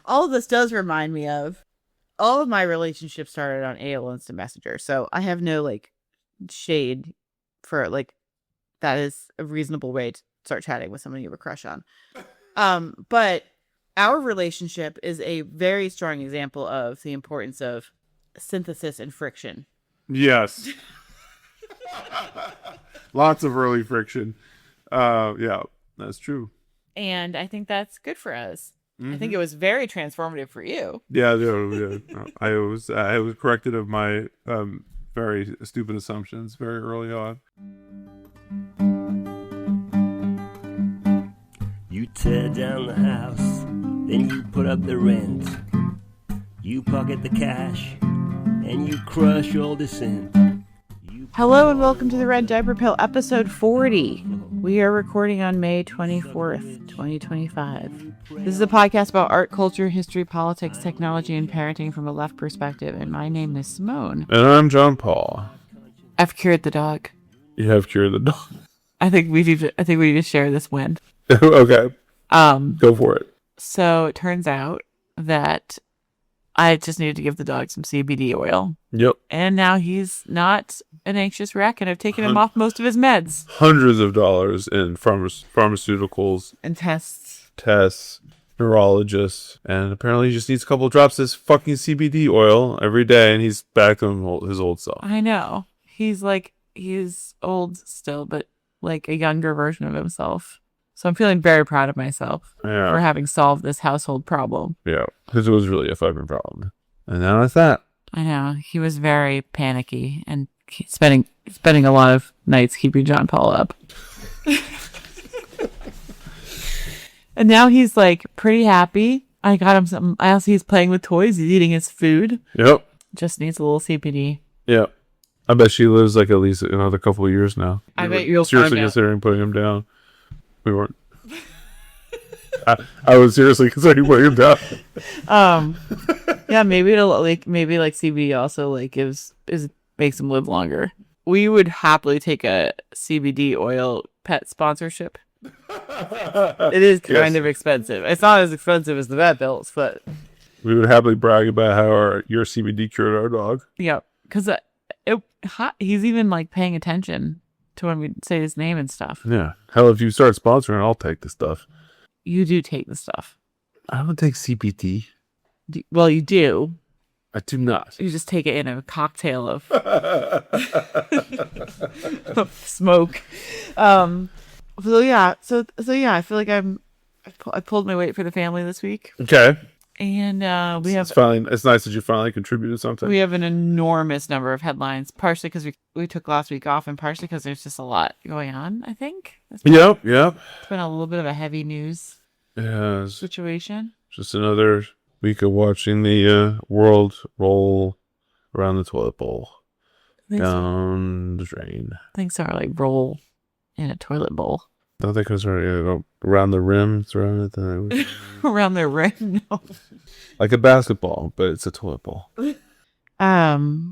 all of this does remind me of all of my relationships started on AOL Instant Messenger. So I have no like shade for like that is a reasonable way to start chatting with someone you have a crush on. But our relationship is a very strong example of the importance of synthesis and friction. Yes. Lots of early friction. Yeah, that's true. And I think that's good for us. I think it was very transformative for you. Yeah. I was corrected of my very stupid assumptions very early on. You tear down the house, then you put up the rent. You pocket the cash, and you crush all dissent. Hello and welcome to the Red Diaper Pill, episode 40. We are recording on May 24th, 2025. This is a podcast about art, culture, history, politics, technology, and parenting from a left perspective. And my name is Simone. And I'm John Paul. I've cured the dog. You have cured the dog. I think we need to share this win. Okay. Go for it. So it turns out that I just needed to give the dog some CBD oil. Yep. And now he's not an anxious wreck, and I've taken him off most of his meds. Hundreds of dollars in pharmaceuticals. And tests, neurologists, and apparently he just needs a couple of drops of this fucking CBD oil every day, and he's back to his old self. I know. He's old still, but like a younger version of himself. So I'm feeling very proud of myself for having solved this household problem. Yeah, because it was really a fucking problem. And now it's that. I know. He was very panicky and spending a lot of nights keeping John Paul up. And now he's like pretty happy. I got him something else. He's playing with toys. He's eating his food. Yep. Just needs a little CBD. Yep. I bet she lives like at least another couple of years now. I bet you'll seriously considering putting him down. We weren't. I was seriously considering putting him down. Yeah, maybe it'll maybe CBD also makes him live longer. We would happily take a CBD oil pet sponsorship. It is kind of expensive. It's not as expensive as the vet bills, but we would happily brag about how your CBD cured our dog. Yeah, because he's even like paying attention to when we say his name and stuff. Yeah. Hell, if you start sponsoring, I'll take the stuff. You do take the stuff. I don't take CBD. Well, you do. I do not. You just take it in a cocktail of smoke. So yeah, I feel like I pulled my weight for the family this week. Okay. And it's nice that you finally contributed something. We have an enormous number of headlines, partially because we took last week off, and partially because there's just a lot going on. I think. Yep. It's been a little bit of a heavy news situation. Just another week of watching the world roll around the toilet bowl, down the drain. Things are like roll in a toilet bowl. Don't they go around the rim? Around it. Around the rim, no. Like a basketball, but it's a toilet bowl. All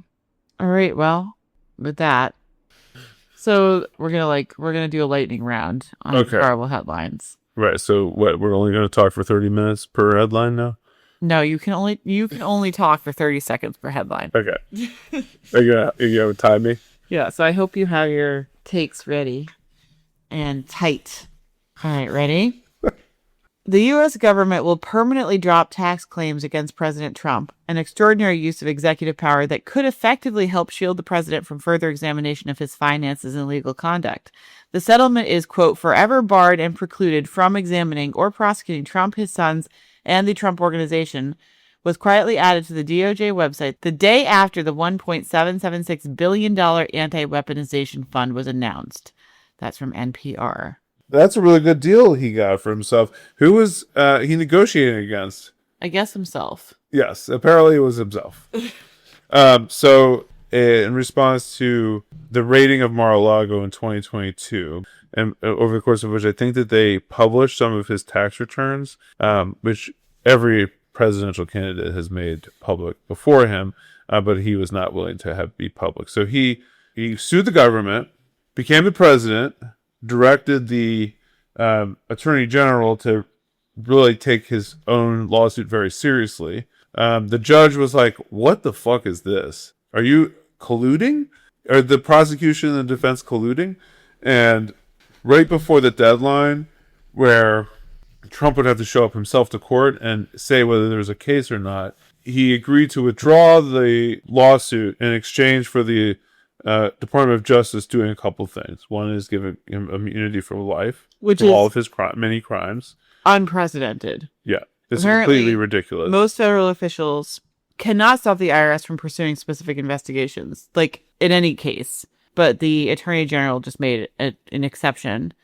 right. Well, with that, so we're gonna do a lightning round on horrible headlines. Right. So what? We're only gonna talk for 30 minutes per headline now. No, you can only talk for 30 seconds per headline. Okay. Are you gonna time me? Yeah. So I hope you have your takes ready and tight. All right, ready? The U.S. government will permanently drop tax claims against President Trump, an extraordinary use of executive power that could effectively help shield the president from further examination of his finances and legal conduct. The settlement is, quote, forever barred and precluded from examining or prosecuting Trump, his sons, and the Trump Organization, was quietly added to the DOJ website the day after the $1.776 billion anti-weaponization fund was announced. That's from NPR. That's a really good deal he got for himself. Who was he negotiating against? I guess himself. Yes, apparently it was himself. So in response to the raiding of Mar-a-Lago in 2022, and over the course of which I think that they published some of his tax returns, which every presidential candidate has made public before him, but he was not willing to be public. So he sued the government, became the president, directed the attorney general to really take his own lawsuit very seriously. The judge was like, what the fuck is this? Are you colluding? Are the prosecution and the defense colluding? And right before the deadline, where Trump would have to show up himself to court and say whether there was a case or not, he agreed to withdraw the lawsuit in exchange for the Department of Justice doing a couple things. One is giving him immunity for life, which for is all of his many crimes. Unprecedented. Yeah, it's Apparently, completely ridiculous. Most federal officials cannot stop the IRS from pursuing specific investigations, like in any case. But the Attorney General just made an exception,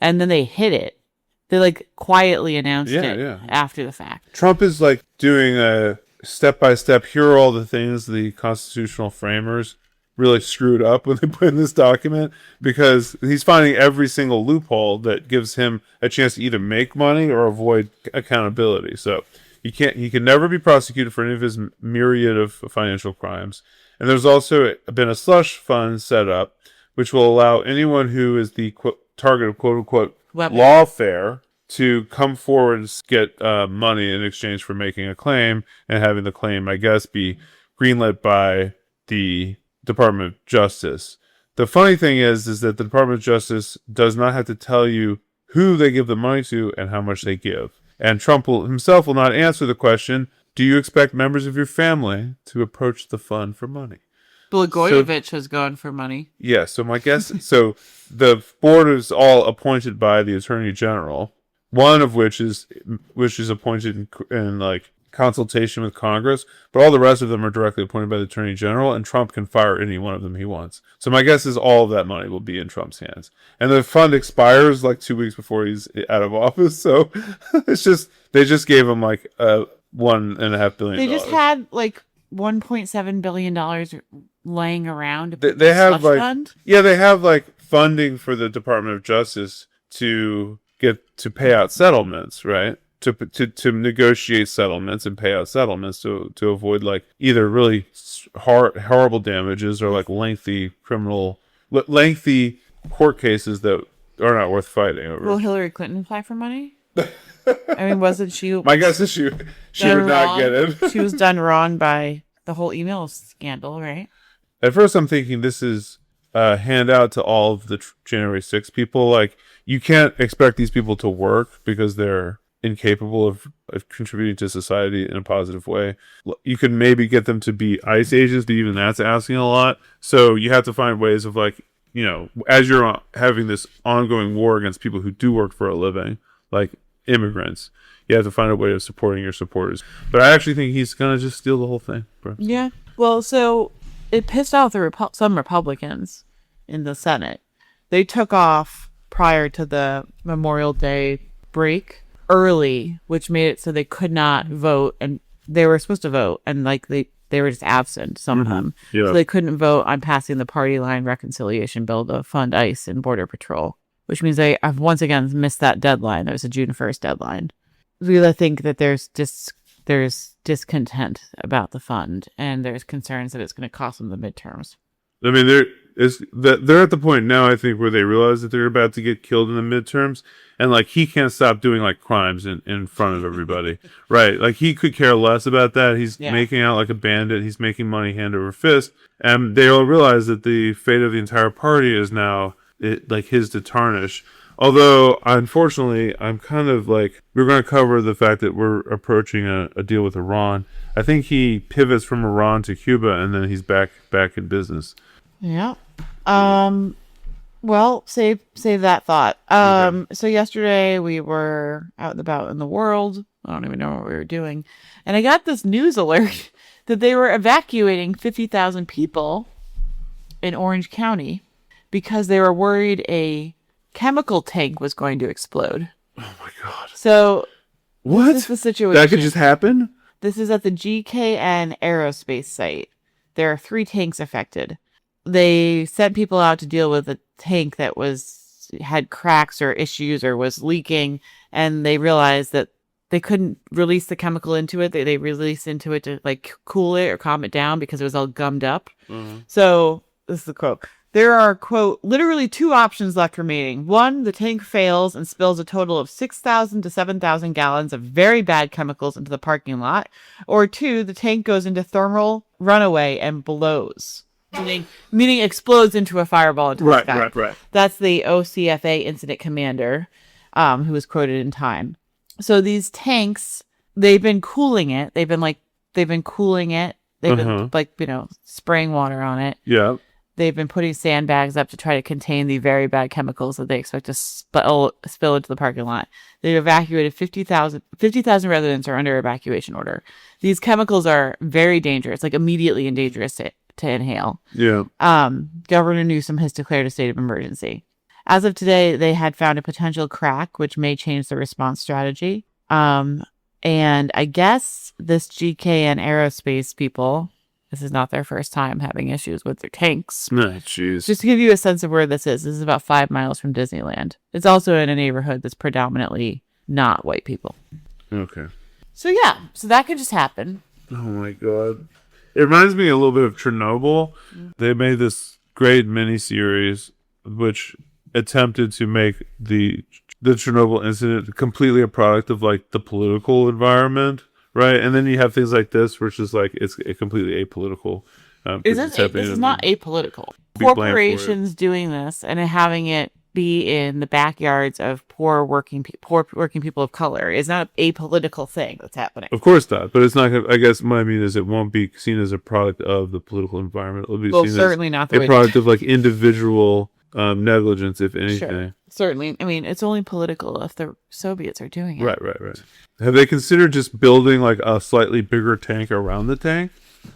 and then they hid it. They like quietly announced it after the fact. Trump is like doing a step-by-step, here are all the things the constitutional framers really screwed up when they put in this document, because he's finding every single loophole that gives him a chance to either make money or avoid accountability. So he can never be prosecuted for any of his myriad of financial crimes. And there's also been a slush fund set up, which will allow anyone who is the target of quote-unquote lawfare to come forward and get money in exchange for making a claim, and having the claim, I guess, be greenlit by the Department of Justice. The funny thing is that the Department of Justice does not have to tell you who they give the money to and how much they give. And Trump himself will not answer the question, do you expect members of your family to approach the fund for money? Blagojevich has gone for money. Yeah, so my guess, so the board is all appointed by the Attorney General, one of which is appointed in like consultation with Congress, but all the rest of them are directly appointed by the Attorney General, and Trump can fire any one of them he wants. So my guess is all of that money will be in Trump's hands. And the fund expires like 2 weeks before he's out of office, so they just gave him like $1.5 billion. They just had like $1.7 billion laying around. They have like fund? Yeah, they have like funding for the Department of Justice to pay out settlements, right? To negotiate settlements and pay out settlements to avoid like either really horrible damages or like lengthy court cases that are not worth fighting over. Will Hillary Clinton apply for money? I mean, wasn't she? My guess is she would not get it. She was done wrong by the whole email scandal, right? At first, I'm thinking this is a handout to all of the January 6th people. Like, you can't expect these people to work because they're incapable of contributing to society in a positive way. You can maybe get them to be ICE agents, but even that's asking a lot. So you have to find ways of like, you know, as you're having this ongoing war against people who do work for a living, like immigrants, you have to find a way of supporting your supporters. But I actually think he's going to just steal the whole thing. Bro. Yeah. Well, so it pissed off some Republicans in the Senate. They took off prior to the Memorial Day break early, which made it so they could not vote, and they were supposed to vote, and like they were just absent, some of them. Yeah. So they couldn't vote on passing the party line reconciliation bill to fund ICE and Border Patrol, which means I've once again missed that deadline. There was a June 1st deadline. We think that there's discontent about the fund, and there's concerns that it's going to cost them the midterms. I mean, they're at the point now, I think, where they realize that they're about to get killed in the midterms, and like he can't stop doing like crimes in front of everybody, right? Like he could care less about that. He's making out like a bandit. He's making money hand over fist, and they all realize that the fate of the entire party is now like his to tarnish. Although, unfortunately, I'm kind of like, we're going to cover the fact that we're approaching a deal with Iran. I think he pivots from Iran to Cuba, and then he's back in business. Yeah. Well, save that thought. Okay. So yesterday we were out and about in the world. I don't even know what we were doing. And I got this news alert that they were evacuating 50,000 people in Orange County because they were worried a chemical tank was going to explode. Oh my God. So what? This is the situation. That could just happen? This is at the GKN aerospace site. There are 3 tanks affected. They sent people out to deal with a tank that had cracks or issues or was leaking, and they realized that they couldn't release the chemical into it. They released into it to like cool it or calm it down because it was all gummed up. Mm-hmm. So this is the quote. There are, quote, literally 2 options left remaining. 1, the tank fails and spills a total of 6,000 to 7,000 gallons of very bad chemicals into the parking lot. Or 2, the tank goes into thermal runaway and blows. Meaning explodes into a fireball into the sky. Right. That's the OCFA incident commander, who was quoted in Time. So these tanks, they've been cooling it. They've been cooling it. They've been spraying water on it. Yeah. They've been putting sandbags up to try to contain the very bad chemicals that they expect to spill into the parking lot. They've evacuated 50,000 residents are under evacuation order. These chemicals are very dangerous, like immediately dangerous to inhale. Yeah. Governor Newsom has declared a state of emergency. As of today, they had found a potential crack, which may change the response strategy. And I guess this GKN Aerospace people, this is not their first time having issues with their tanks. No, jeez. Just to give you a sense of where this is about 5 miles from Disneyland. It's also in a neighborhood that's predominantly not white people. Okay. So that could just happen. Oh my god. It reminds me a little bit of Chernobyl. They made this great miniseries which attempted to make the Chernobyl incident completely a product of like the political environment. Right, and then you have things like this, which is like it's completely apolitical. This is not apolitical. Corporations doing this and having it be in the backyards of poor working people of color is not an apolitical thing that's happening. Of course not, but it's not. I guess what I mean is it won't be seen as a product of the political environment. It'll be seen certainly as not the a product of like individual negligence, if anything. Sure. Certainly. I mean, it's only political if the Soviets are doing it. Right. Have they considered just building like a slightly bigger tank around the tank?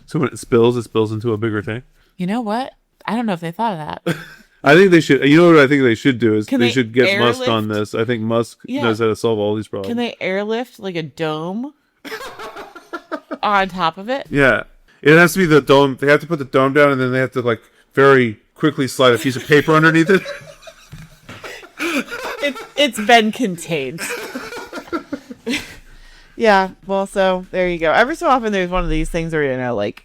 So when it spills into a bigger tank? You know what? I don't know if they thought of that. I think they should. You know what I think they should do is they should get airlift? Musk on this. I think Musk knows how to solve all these problems. Can they airlift like a dome on top of it? Yeah. It has to be the dome. They have to put the dome down and then they have to like very quickly slide a piece of paper underneath it. It's been contained. Yeah, well, so there you go. Every so often there's one of these things where, like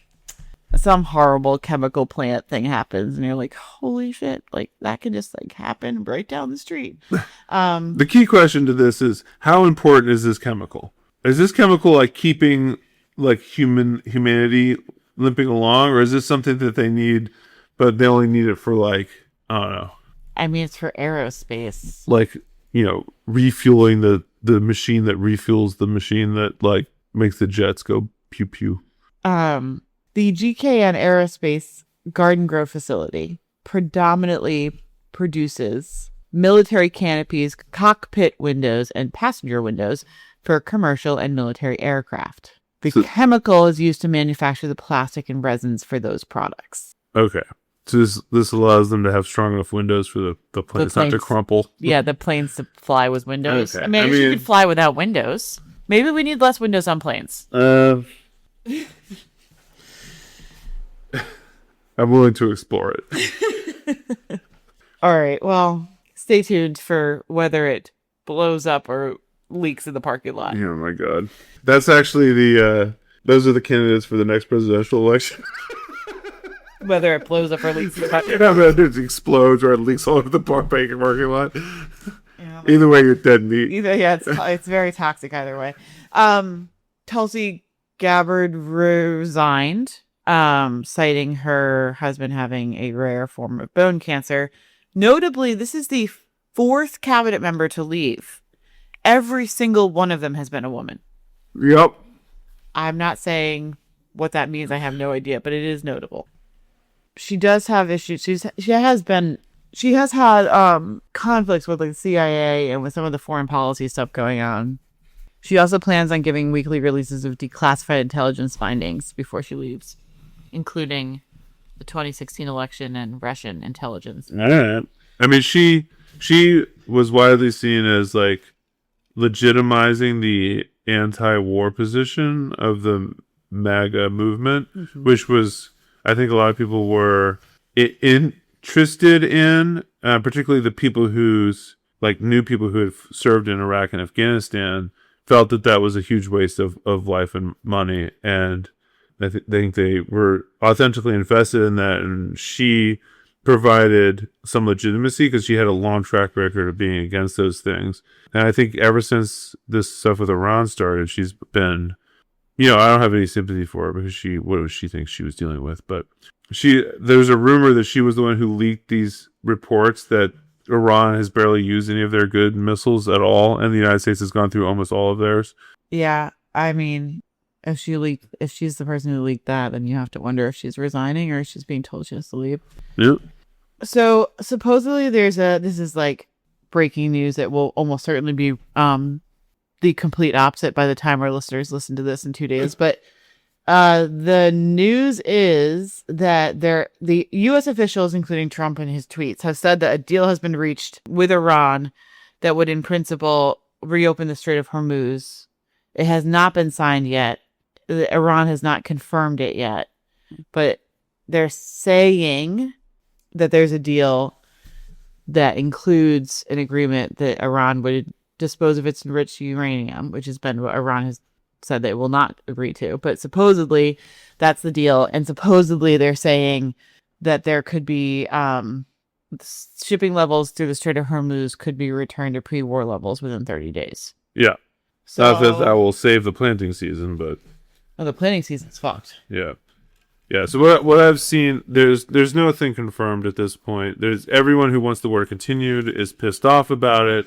some horrible chemical plant thing happens and you're like, holy shit, like that could just like happen right down the street. The key question to this is how important is this chemical? Is this chemical like keeping like humanity limping along, or is this something that they need, but they only need it for like, I don't know. I mean, it's for aerospace. Like, refueling the machine that refuels the machine that like makes the jets go pew pew. The GKN Aerospace Garden Grove facility predominantly produces military canopies, cockpit windows, and passenger windows for commercial and military aircraft. The chemical is used to manufacture the plastic and resins for those products. Okay. So this allows them to have strong enough windows for the planes not to crumple. Yeah, the planes to fly with windows. Okay. I mean, you could fly without windows. Maybe we need less windows on planes. I'm willing to explore it. All right. Well, stay tuned for whether it blows up or leaks in the parking lot. Oh my god. That's actually those are the candidates for the next presidential election. Whether it blows up or leaks in the parking lot. Whether it explodes or it leaks all over the parking lot. Yeah, either way, you're dead meat. It's very toxic either way. Tulsi Gabbard resigned, citing her husband having a rare form of bone cancer. Notably, this is the 4th cabinet member to leave. Every single one of them has been a woman. Yep. I'm not saying what that means. I have no idea, but it is notable. She does have issues. She has had conflicts with the CIA and with some of the foreign policy stuff going on. She also plans on giving weekly releases of declassified intelligence findings before she leaves, including the 2016 election and Russian intelligence. All right. I mean, she was widely seen as like legitimizing the anti-war position of the MAGA movement, which was, I think a lot of people were interested in, particularly the people new people who had served in Iraq and Afghanistan, felt that was a huge waste of life and money. And I think they were authentically invested in that. And she provided some legitimacy because she had a long track record of being against those things. And I think ever since this stuff with Iran started, she's been, I don't have any sympathy for her because what does she think she was dealing with? But there's a rumor that she was the one who leaked these reports that Iran has barely used any of their good missiles at all, and the United States has gone through almost all of theirs. Yeah, I mean, if she's the person who leaked that, then you have to wonder if she's resigning or if she's being told she has to leave. Yep. So supposedly this is like breaking news that will almost certainly be the complete opposite by the time our listeners listen to this in 2 days. But the news is that the U.S. officials, including Trump in his tweets, have said that a deal has been reached with Iran that would, in principle, reopen the Strait of Hormuz. It has not been signed yet. Iran has not confirmed it yet, but they're saying that there's a deal that includes an agreement that Iran would dispose of its enriched uranium, which has been what Iran has said they will not agree to. But supposedly that's the deal. And supposedly they're saying that there could be shipping levels through the Strait of Hormuz could be returned to pre-war levels within 30 days. Yeah. So, not that that will save the planting season, but... Oh, the planting season's fucked. Yeah. Yeah, so what I've seen, there's nothing confirmed at this point. There's everyone who wants the war continued is pissed off about it.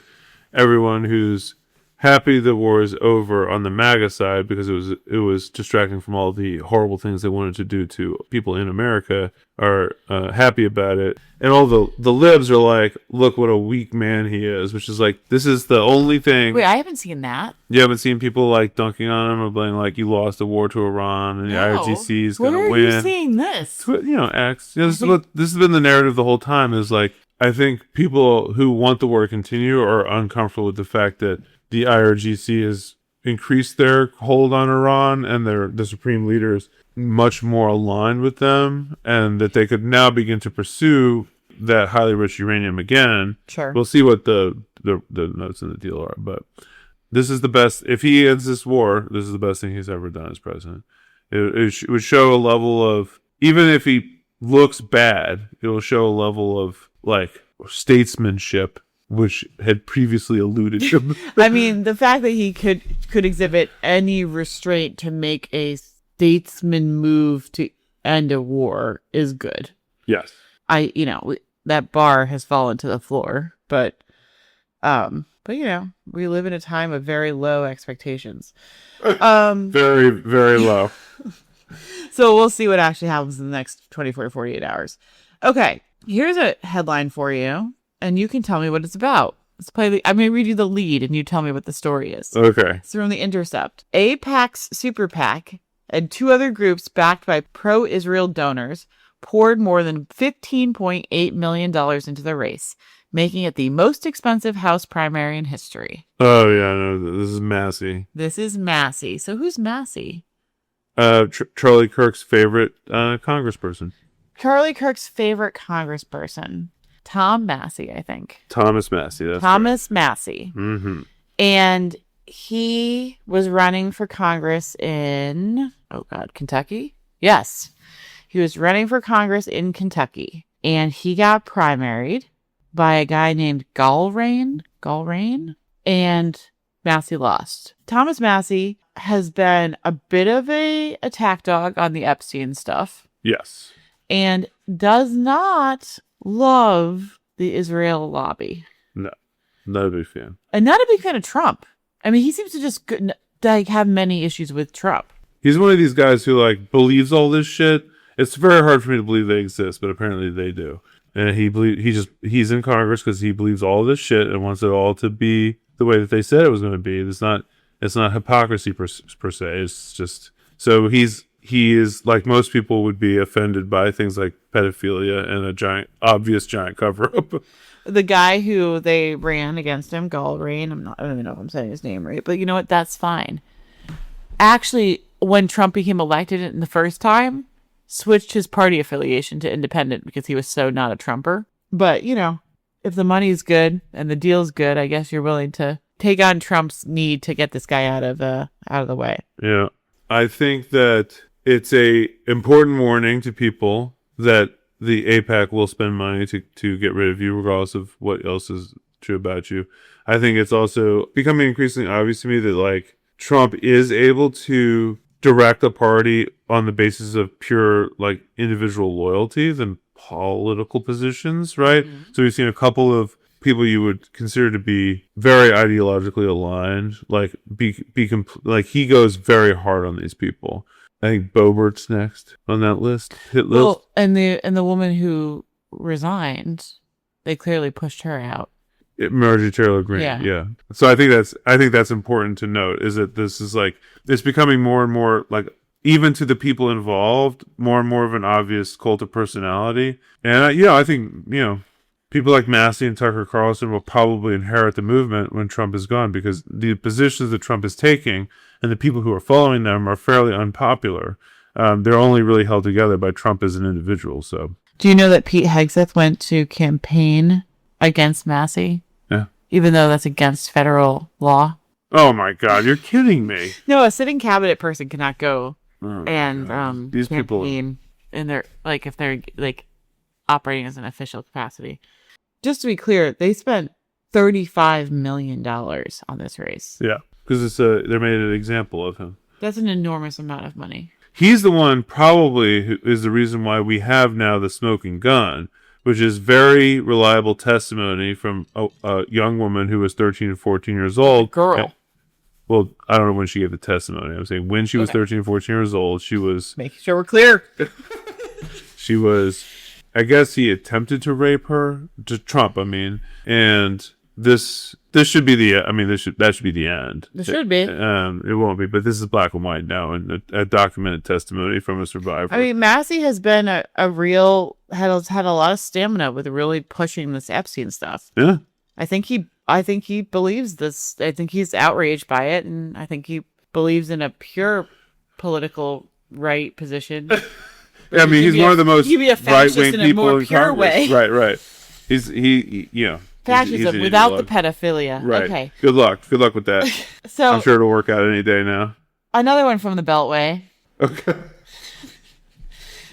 Everyone who's happy the war is over on the MAGA side because it was distracting from all the horrible things they wanted to do to people in America are happy about it. And all the libs are like, look what a weak man he is, which is like, this is the only thing. Wait, I haven't seen that. You haven't seen people like dunking on him or being like, you lost the war to Iran and the IRGC is going to win. Where are you seeing this? X. This has been the narrative the whole time is like, I think people who want the war to continue are uncomfortable with the fact that the IRGC has increased their hold on Iran and the supreme leaders much more aligned with them, and that they could now begin to pursue that highly rich uranium again. Sure. We'll see what the notes in the deal are, but this is the best. If he ends this war, this is the best thing he's ever done as president. It would show a level of, even if he looks bad, it will show a level of like statesmanship which had previously eluded him. I mean, the fact that he could exhibit any restraint to make a statesman move to end a war is good. Yes. That bar has fallen to the floor, but we live in a time of very low expectations. Very, very low. So we'll see what actually happens in the next 24 to 48 hours. Okay, here's a headline for you, and you can tell me what it's about. I'm going to read you the lead, and you tell me what the story is. Okay. It's from The Intercept. AIPAC's Super PAC and two other groups backed by pro-Israel donors poured more than $15.8 million into the race, making it the most expensive House primary in history. Oh, yeah, no, this is Massie. This is Massie. So who's Massie? Charlie Kirk's favorite congressperson. Charlie Kirk's favorite congressperson. Tom Massie, I think. Thomas Massie. That's Thomas Massie. Mm-hmm. And he was running for Congress in, Kentucky? Yes. He was running for Congress in Kentucky. And he got primaried by a guy named Gallrain. And Massie lost. Thomas Massie has been a bit of a attack dog on the Epstein stuff. Yes. And does not love the Israel lobby. No, not a big fan. And not a big fan of Trump. I mean, he seems to just have many issues with Trump. He's one of these guys who believes all this shit. It's very hard for me to believe they exist, but apparently they do. And he's in Congress because he believes all this shit and wants it all to be the way that they said it was going to be. It's not hypocrisy per se. It's just, so he is, like most people would be, offended by things like pedophilia and a obvious giant cover-up. The guy who they ran against him, Gallrain, I don't even know if I'm saying his name right, but you know what? That's fine. Actually, when Trump became elected in the first time, switched his party affiliation to independent because he was so not a Trumper. But, if the money's good and the deal's good, I guess you're willing to take on Trump's need to get this guy out of the way. Yeah. I think that it's a important warning to people that the APAC will spend money to get rid of you, regardless of what else is true about you. I think it's also becoming increasingly obvious to me that like Trump is able to direct a party on the basis of pure like individual loyalty than political positions, right? Mm-hmm. So we've seen a couple of people you would consider to be very ideologically aligned, like like he goes very hard on these people. I think Boebert's next on that list. Well, and the woman who resigned, they clearly pushed her out. Marjorie Taylor Greene, yeah. So I think that's important to note, is that this is like, it's becoming more and more like, even to the people involved, more and more of an obvious cult of personality. And I think, people like Massie and Tucker Carlson will probably inherit the movement when Trump is gone, because the positions that Trump is taking and the people who are following them are fairly unpopular. They're only really held together by Trump as an individual. So, do you know that Pete Hegseth went to campaign against Massie? Yeah. Even though that's against federal law? Oh my God, you're kidding me. No, a sitting cabinet person cannot go these people in their, like, if they're like operating as an official capacity. Just to be clear, they spent $35 million on this race. Yeah, because they made an example of him. That's an enormous amount of money. He's the one probably who is the reason why we have now the smoking gun, which is very reliable testimony from a young woman who was 13 and 14 years old. Girl. Well, I don't know when she gave the testimony. I'm saying when she was 13 and 14 years old, she was... Making sure we're clear. She was... I guess he attempted to rape her, to Trump, I mean, and this should be that should be the end. It should be. It won't be, but this is black and white now, and a documented testimony from a survivor. I mean, Massie has been had a lot of stamina with really pushing this Epstein stuff. Yeah, I think he believes this. I think he's outraged by it, and I think he believes in a pure political right position. I mean, he's one of the most right-wing people in Congress. Right. Fascism without the pedophilia. Right. Okay. Good luck with that. So I'm sure it'll work out any day now. Another one from the Beltway. Okay.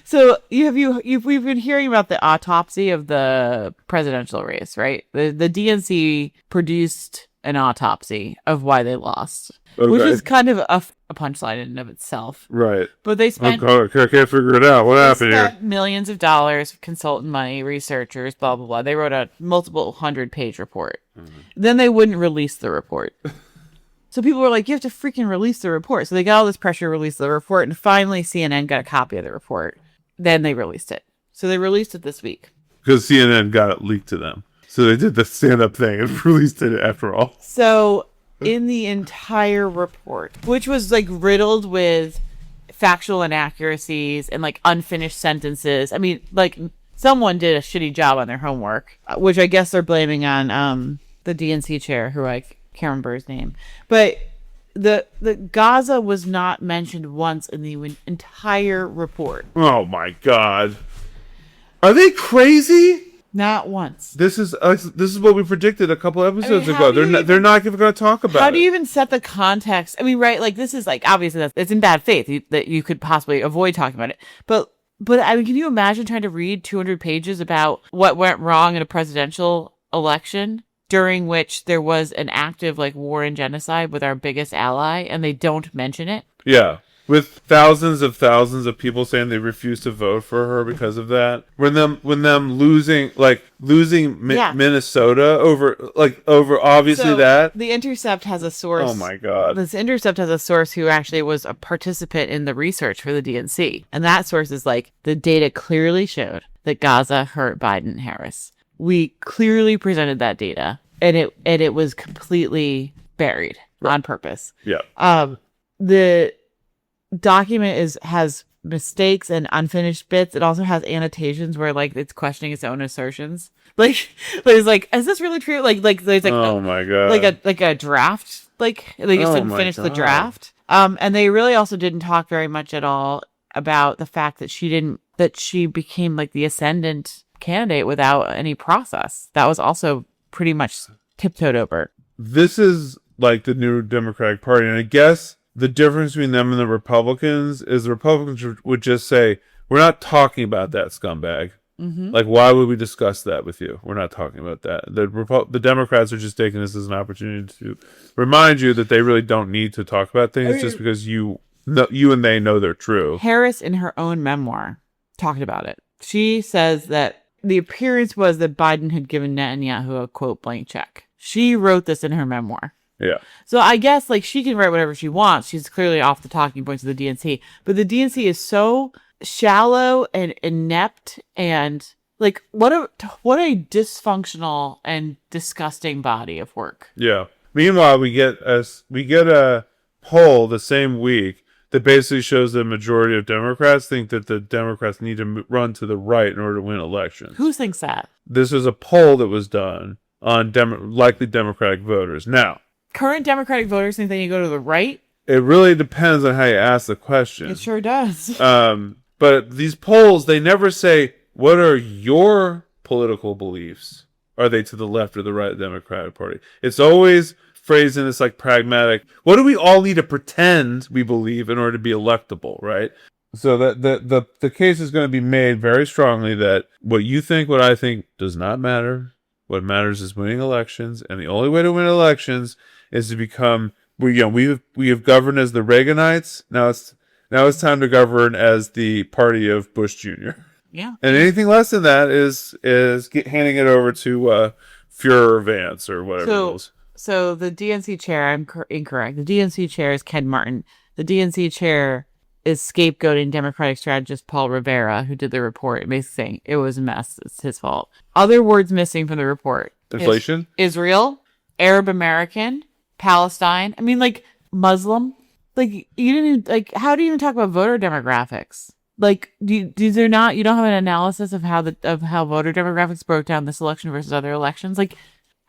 So we've been hearing about the autopsy of the presidential race, right? The DNC produced an autopsy of why they lost, which is kind of a punchline in and of itself. Right. But they spent... I can't figure it out. What happened here? Millions of dollars of consultant money, researchers, blah, blah, blah. They wrote a multiple 100-page report. Mm-hmm. Then they wouldn't release the report. So people were like, you have to freaking release the report. So they got all this pressure to release the report, and finally CNN got a copy of the report. Then they released it. So they released it this week. Because CNN got it leaked to them. So they did the stand-up thing and released it after all. So in the entire report, which was like riddled with factual inaccuracies and like unfinished sentences. I mean, like someone did a shitty job on their homework, which I guess they're blaming on the DNC chair, who I can't remember his name. But the Gaza was not mentioned once in the entire report. Oh my God. Are they crazy? Not once. This is what we predicted a couple episodes ago. They're not even going to talk about it. How do you even set the context? I mean, right? Like this is like obviously it's in bad faith that you could possibly avoid talking about it. But I mean, can you imagine trying to read 200 pages about what went wrong in a presidential election during which there was an active like war and genocide with our biggest ally, and they don't mention it? Yeah. With thousands of people saying they refuse to vote for her because of that. When them losing Minnesota over obviously so that. The Intercept has a source. Oh my God. This Intercept has a source who actually was a participant in the research for the DNC. And that source is like, the data clearly showed that Gaza hurt Biden and Harris. We clearly presented that data, and it was completely buried on purpose. Yeah. The document has mistakes and unfinished bits. It also has annotations where like it's questioning its own assertions. Like there's like, is this really true? Like there's like oh my God, like a draft. Like they just didn't finish the draft. And they really also didn't talk very much at all about the fact that she became like the ascendant candidate without any process. That was also pretty much tiptoed over. This is like the new Democratic Party, and I guess the difference between them and the Republicans is the Republicans would just say, we're not talking about that scumbag. Like, why would we discuss that with you? We're not talking about that. The Democrats are just taking this as an opportunity to remind you that they really don't need to talk about things just because you and they know they're true. Harris, in her own memoir, talked about it. She says that the appearance was that Biden had given Netanyahu a, quote, blank check. She wrote this in her memoir. Yeah. So I guess, like, she can write whatever she wants. She's clearly off the talking points of the DNC. But the DNC is so shallow and inept and, like, what a dysfunctional and disgusting body of work. Yeah. Meanwhile, we get a poll the same week that basically shows the majority of Democrats think that the Democrats need to run to the right in order to win elections. Who thinks that? This is a poll that was done on likely Democratic voters. Now, current Democratic voters think they need to go to the right? It really depends on how you ask the question. It sure does. But these polls, they never say, what are your political beliefs? Are they to the left or the right of the Democratic Party? It's always phrased in this like pragmatic, what do we all need to pretend we believe in order to be electable, right? So that the case is going to be made very strongly that what you think, what I think does not matter. What matters is winning elections, and the only way to win elections is to become we have governed as the Reaganites. Now it's time to govern as the party of Bush Jr. Yeah. And anything less than that is handing it over to Fuhrer Vance or whatever it is. So the DNC chair, I'm incorrect. The DNC chair is Ken Martin. The DNC chair is scapegoating Democratic strategist Paul Rivera, who did the report, and basically saying it was a mess. It's his fault. Other words missing from the report. Inflation? Israel, Arab American, Palestine. I mean, like, Muslim. Like, you didn't even, like, how do you even talk about voter demographics? Like, you don't have an analysis of how voter demographics broke down this election versus other elections? Like,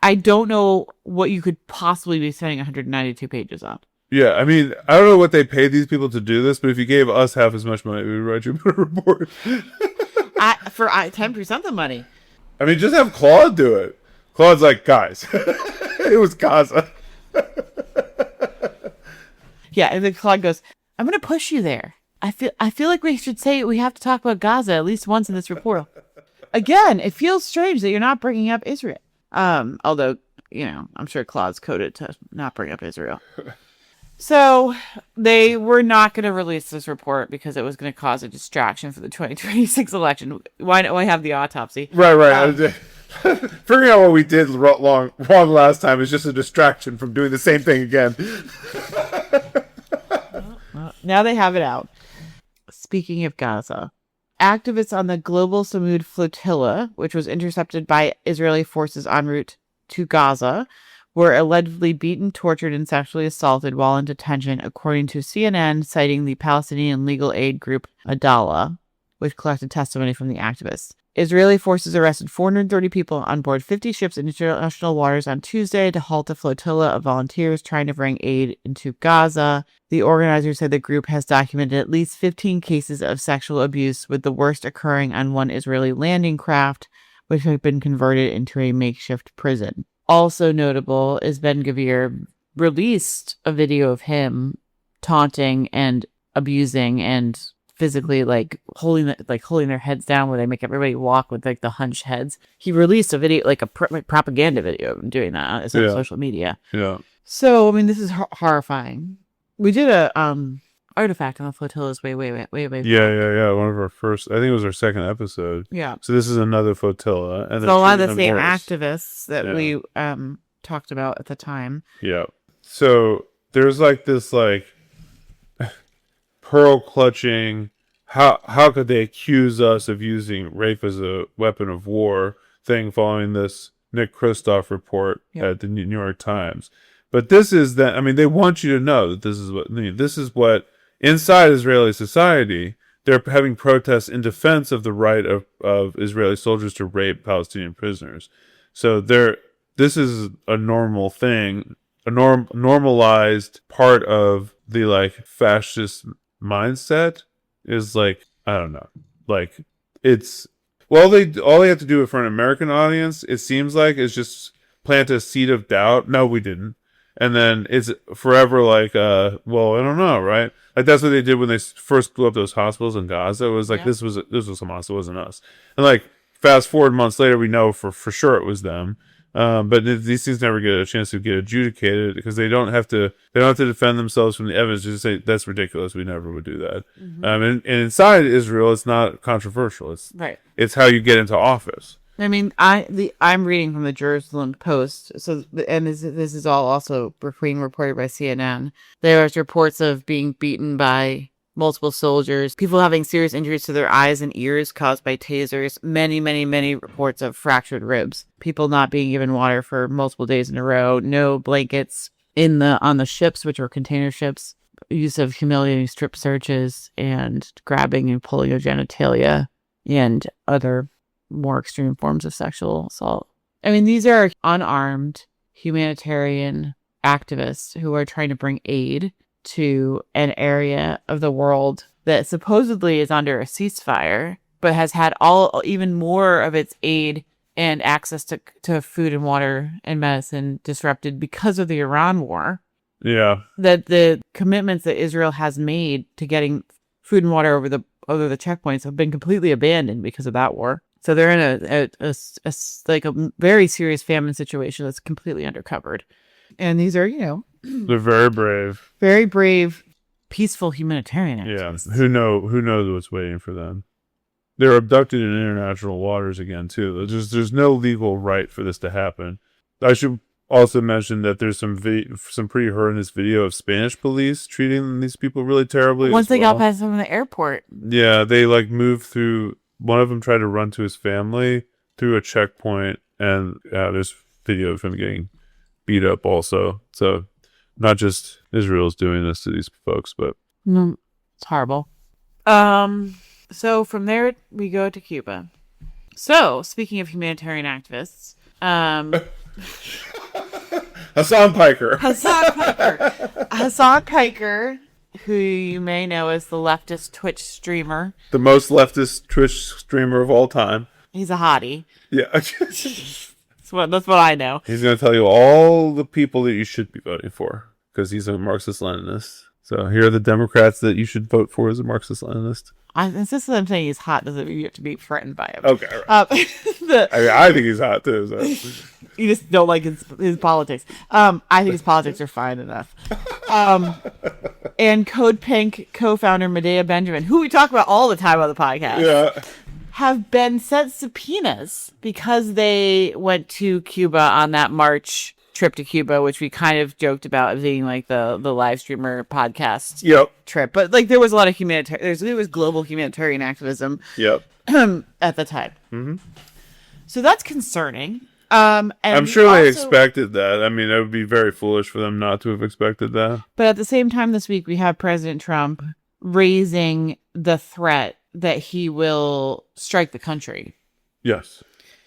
I don't know what you could possibly be spending 192 pages on. Yeah, I mean, I don't know what they paid these people to do this, but if you gave us half as much money, we would write you a better report. For 10% the money. I mean, just have Claude do it. Claude's like, guys, it was Gaza. Yeah, and then Claude goes, I'm going to push you there. I feel like we should say we have to talk about Gaza at least once in this report. Again, it feels strange that you're not bringing up Israel. Although, I'm sure Claude's coded to not bring up Israel. So they were not going to release this report because it was going to cause a distraction for the 2026 election. Why have the autopsy? Right. Figuring out what we did wrong last time is just a distraction from doing the same thing again. Well, now they have it out. Speaking of Gaza, activists on the global Samud Flotilla, which was intercepted by Israeli forces en route to Gaza, were allegedly beaten, tortured, and sexually assaulted while in detention, according to CNN, citing the Palestinian legal aid group Adalah, which collected testimony from the activists. Israeli forces arrested 430 people on board 50 ships in international waters on Tuesday to halt a flotilla of volunteers trying to bring aid into Gaza. The organizers said the group has documented at least 15 cases of sexual abuse, with the worst occurring on one Israeli landing craft, which had been converted into a makeshift prison. Also notable is Ben-Gvir released a video of him taunting and abusing and physically holding their heads down where they make everybody walk with the hunched heads. He released a video, a propaganda video of him doing that on social media. Yeah. So, I mean, this is horrifying. We did a artifact on the flotillas way. Yeah. One of our first, I think it was our second episode. Yeah. So this is another flotilla. And so a lot of the same activists that we talked about at the time. Yeah. So there's this pearl clutching. How could they accuse us of using rape as a weapon of war thing following this Nick Kristof report at the New York Times? But this is that. I mean, they want you to know that this is what inside Israeli society they're having protests in defense of the right of Israeli soldiers to rape Palestinian prisoners. So this is a normal thing, a normalized part of the fascist mindset is I don't know, it's all they have to do for an American audience, it seems is just plant a seed of doubt. No, we didn't. And then it's forever well, I don't know, right? That's what they did when they first blew up those hospitals in Gaza. It was this was Hamas, it wasn't us. And fast forward months later, we know for sure it was them. But these things never get a chance to get adjudicated because they don't have to defend themselves from the evidence. Just say that's ridiculous. We never would do that. And inside Israel, it's not controversial. It's how you get into office. I mean, I'm reading from the Jerusalem Post. So, and this is all also being reported by CNN. There's reports of being beaten by multiple soldiers, people having serious injuries to their eyes and ears caused by tasers, many reports of fractured ribs, people not being given water for multiple days in a row, no blankets on the ships, which are container ships, use of humiliating strip searches, and grabbing and pulling of genitalia, and other more extreme forms of sexual assault. I mean, these are unarmed humanitarian activists who are trying to bring aid to an area of the world that supposedly is under a ceasefire, but has had even more of its aid and access to food and water and medicine disrupted because of the Iran war. Yeah. That the commitments that Israel has made to getting food and water over the checkpoints have been completely abandoned because of that war. So they're in a very serious famine situation that's completely undercovered. And these are, they're very brave, peaceful humanitarian activists. Yeah, who knows what's waiting for them. They're abducted in international waters again too. There's no legal right for this to happen. I should also mention that there's some pretty horrendous video of Spanish police treating these people really terribly. Once they got past them in the airport. Yeah, they moved through. One of them tried to run to his family through a checkpoint, and there's video of him getting beat up also. So not just Israel's doing this to these folks, but it's horrible. So from there we go to Cuba. So speaking of humanitarian activists, Hasan Piker, who you may know as the leftist Twitch streamer, the most leftist Twitch streamer of all time. He's a hottie. Yeah. That's what I know. He's going to tell you all the people that you should be voting for because he's a Marxist-Leninist. So here are the Democrats that you should vote for as a Marxist-Leninist. Since I'm saying he's hot doesn't mean you have to be threatened by him. Okay. Right. I think he's hot too. So. You just don't like his politics. I think his politics are fine enough. And Code Pink co-founder Medea Benjamin, who we talk about all the time on the podcast, have been sent subpoenas because they went to Cuba on that March trip to Cuba, which we kind of joked about being like the live streamer podcast trip. But there was a lot of there was global humanitarian activism at the time. Mm-hmm. So that's concerning. And I'm sure they expected that. I mean, it would be very foolish for them not to have expected that. But at the same time this week, we have President Trump raising the threat that he will strike the country. Yes.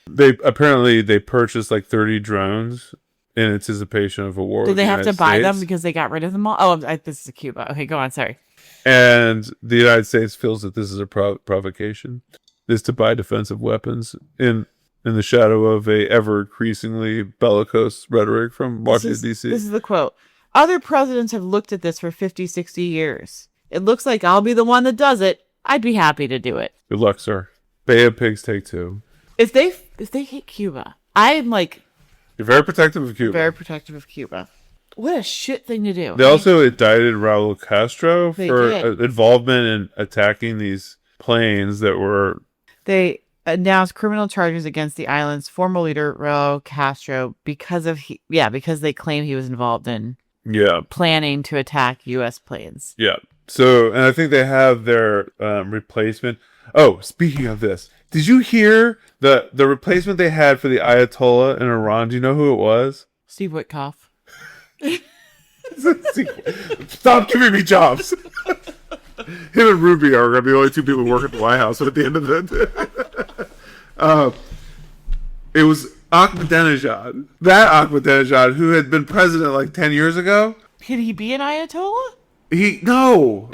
They purchased 30 drones in anticipation of a war. Did they have to buy them because they got rid of them all? Oh, this is Cuba. Okay, go on. Sorry. And the United States feels that this is a provocation. This to buy defensive weapons in the shadow of a ever increasingly bellicose rhetoric from Washington, D.C. This is the quote. Other presidents have looked at this for 50, 60 years. It looks like I'll be the one that does it. I'd be happy to do it. Good luck, sir. Bay of Pigs take two. If they hit Cuba, I'm you're very protective of Cuba. Very protective of Cuba. What a shit thing to do. They also indicted Raul Castro for involvement in attacking these planes that were... They announced criminal charges against the island's former leader, Raul Castro, because they claim he was involved in planning to attack U.S. planes. Yeah. So, and I think they have their replacement. Oh, speaking of this, did you hear the replacement they had for the Ayatollah in Iran? Do you know who it was? Steve Witkoff. Stop giving me jobs. Him and Ruby are going to be the only two people who work at the White House at the end of the it was Ahmadinejad. That Ahmadinejad, who had been president 10 years ago. Could he be an Ayatollah? No.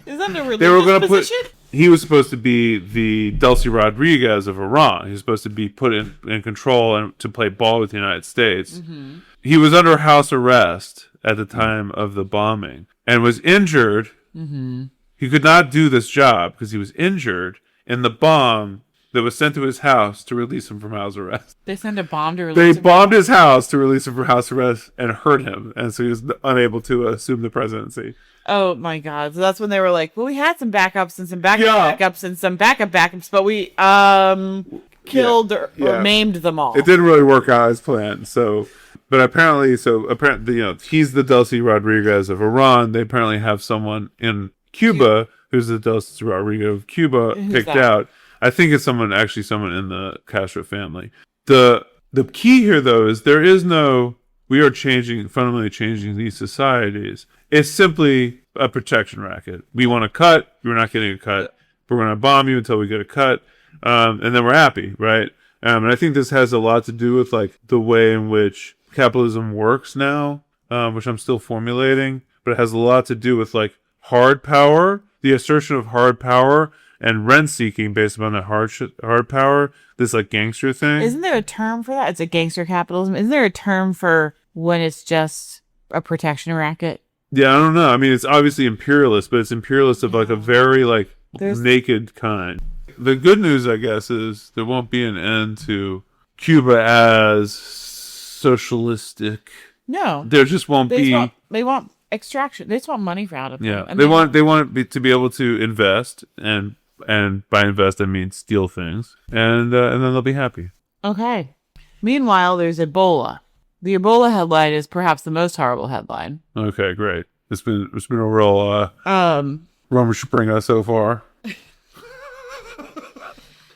Is that a religious position? He was supposed to be the Delcy Rodriguez of Iran. He was supposed to be put in control and to play ball with the United States. Mm-hmm. He was under house arrest at the time of the bombing and was injured. Mm-hmm. He could not do this job because he was injured in the bomb that was sent to his house to release him from house arrest. They sent a bomb to release They him. bombed his house to release him from house arrest and hurt him, and so he was unable to assume the presidency. Oh my God! So that's when they were like, "Well, we had some backups and some Yeah. backups and some backups, but we killed or maimed them all." It didn't really work out as planned. So, but apparently, he's the Delcy Rodriguez of Iran. They apparently have someone in Cuba who's the Delcy Rodriguez of Cuba picked out. I think it's someone in the Castro family. The key here, though, is we are fundamentally changing these societies. It's simply a protection racket. We want a cut. We're not getting a cut. We're going to bomb you until we get a cut. And then we're happy, right? And I think this has a lot to do with like the way in which capitalism works now, which I'm still formulating. But it has a lot to do with like hard power, the assertion of hard power, and rent seeking based upon that hard power. This like gangster thing. Isn't there a term for that? It's a gangster capitalism. Isn't there a term for when it's just a protection racket? Yeah, I don't know. I mean, it's obviously imperialist, but it's imperialist of like a very like naked kind. The good news, I guess, is there won't be an end to Cuba as socialistic. No, There just won't be. They want extraction. They just want money out of them. Yeah, And they want to be able to invest, and by invest I mean steal things, and then they'll be happy. Okay. Meanwhile, there's Ebola. The Ebola headline is perhaps the most horrible headline. Okay, great. It's been a real Roman Springer so far.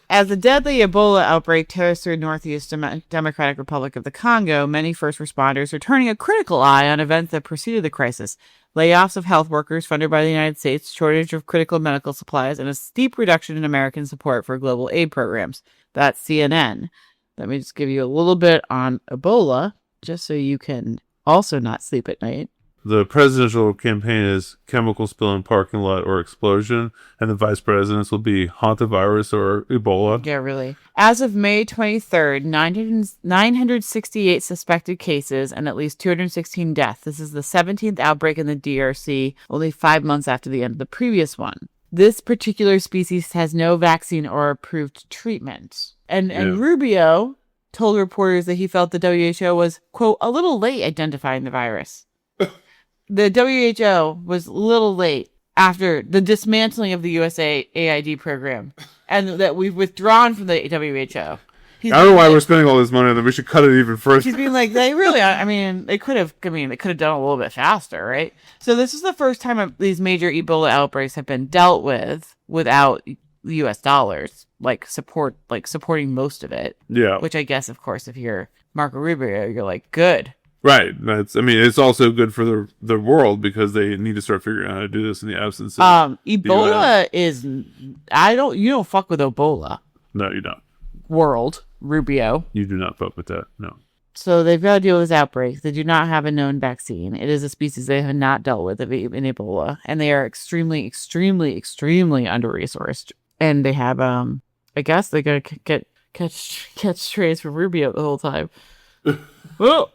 As the deadly Ebola outbreak tears through Northeast Democratic Republic of the Congo, many first responders are turning a critical eye on events that preceded the crisis. Layoffs of health workers funded by the United States, shortage of critical medical supplies, and a steep reduction in American support for global aid programs. That's CNN. Let me just give you a little bit on Ebola, just so you can also not sleep at night. The presidential campaign is chemical spill in parking lot or explosion, and the vice presidents will be hantavirus or Ebola. Yeah, really. As of May 23rd, 968 suspected cases and at least 216 deaths. This is the 17th outbreak in the DRC, only 5 months after the end of the previous one. This particular species has no vaccine or approved treatment. And Rubio told reporters that he felt the WHO was, quote, a little late identifying the virus. The WHO was a little late after the dismantling of the USA AID program and that we've withdrawn from the WHO. I don't know why we're spending all this money on them. We should cut it even further. He's being like, they could have done a little bit faster, right? So this is the first time these major Ebola outbreaks have been dealt with without US dollars, supporting most of it. Yeah. Which I guess, of course, if you're Marco Rubio, you're like, good. Right. It's also good for the world because they need to start figuring out how to do this in the absence of Ebola is you don't fuck with Ebola. No, you don't. World, Rubio. You do not fuck with that. No. So they've got to deal with this outbreak. They do not have a known vaccine. It is a species they have not dealt with in Ebola, and they are extremely, extremely, extremely under-resourced. And they have, I guess they got to catch trays from Rubio the whole time. Well,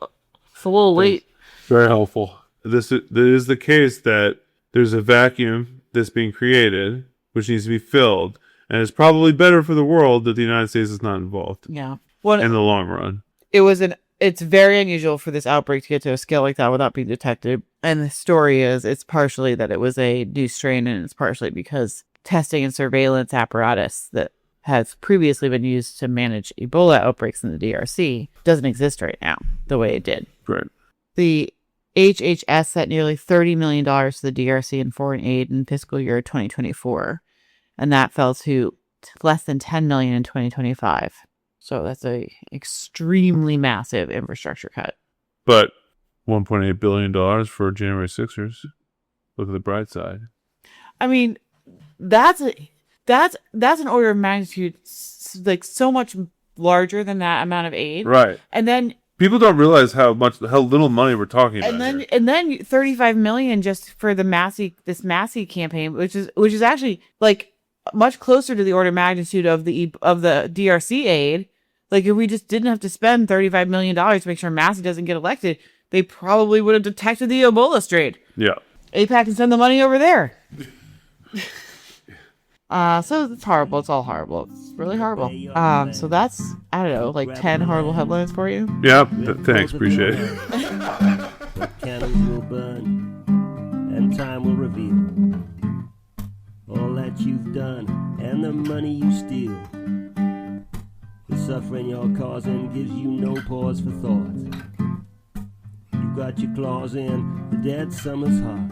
it's a little late. Very helpful. This is the case that there's a vacuum that's being created, which needs to be filled, and it's probably better for the world that the United States is not involved. Yeah. In the long run. It's very unusual for this outbreak to get to a scale like that without being detected. And the story is it's partially that it was a new strain, and it's partially because testing and surveillance apparatus that has previously been used to manage Ebola outbreaks in the DRC doesn't exist right now the way it did. Right. The HHS sent nearly $30 million to the DRC in foreign aid in fiscal year 2024, and that fell to less than $10 million in 2025. So that's a extremely massive infrastructure cut. But $1.8 billion for January 6ers. Look at the bright side. I mean, that's an order of magnitude like so much larger than that amount of aid. Right. And then people don't realize how little money we're talking about. And then $35 million just for the Massie campaign, which is actually like much closer to the order of magnitude of the DRC aid. Like if we just didn't have to spend $35 million to make sure Massie doesn't get elected, they probably would have detected the Ebola strain. Yeah. AIPAC can send the money over there. So it's horrible. It's all horrible. It's really horrible. So that's, I don't know, like 10 horrible headlines for you. Yep. Thanks. Appreciate it. The candles will burn, and time will reveal all that you've done and the money you steal. The suffering you're causing gives you no pause for thought. You got your claws in the dead summer's heart.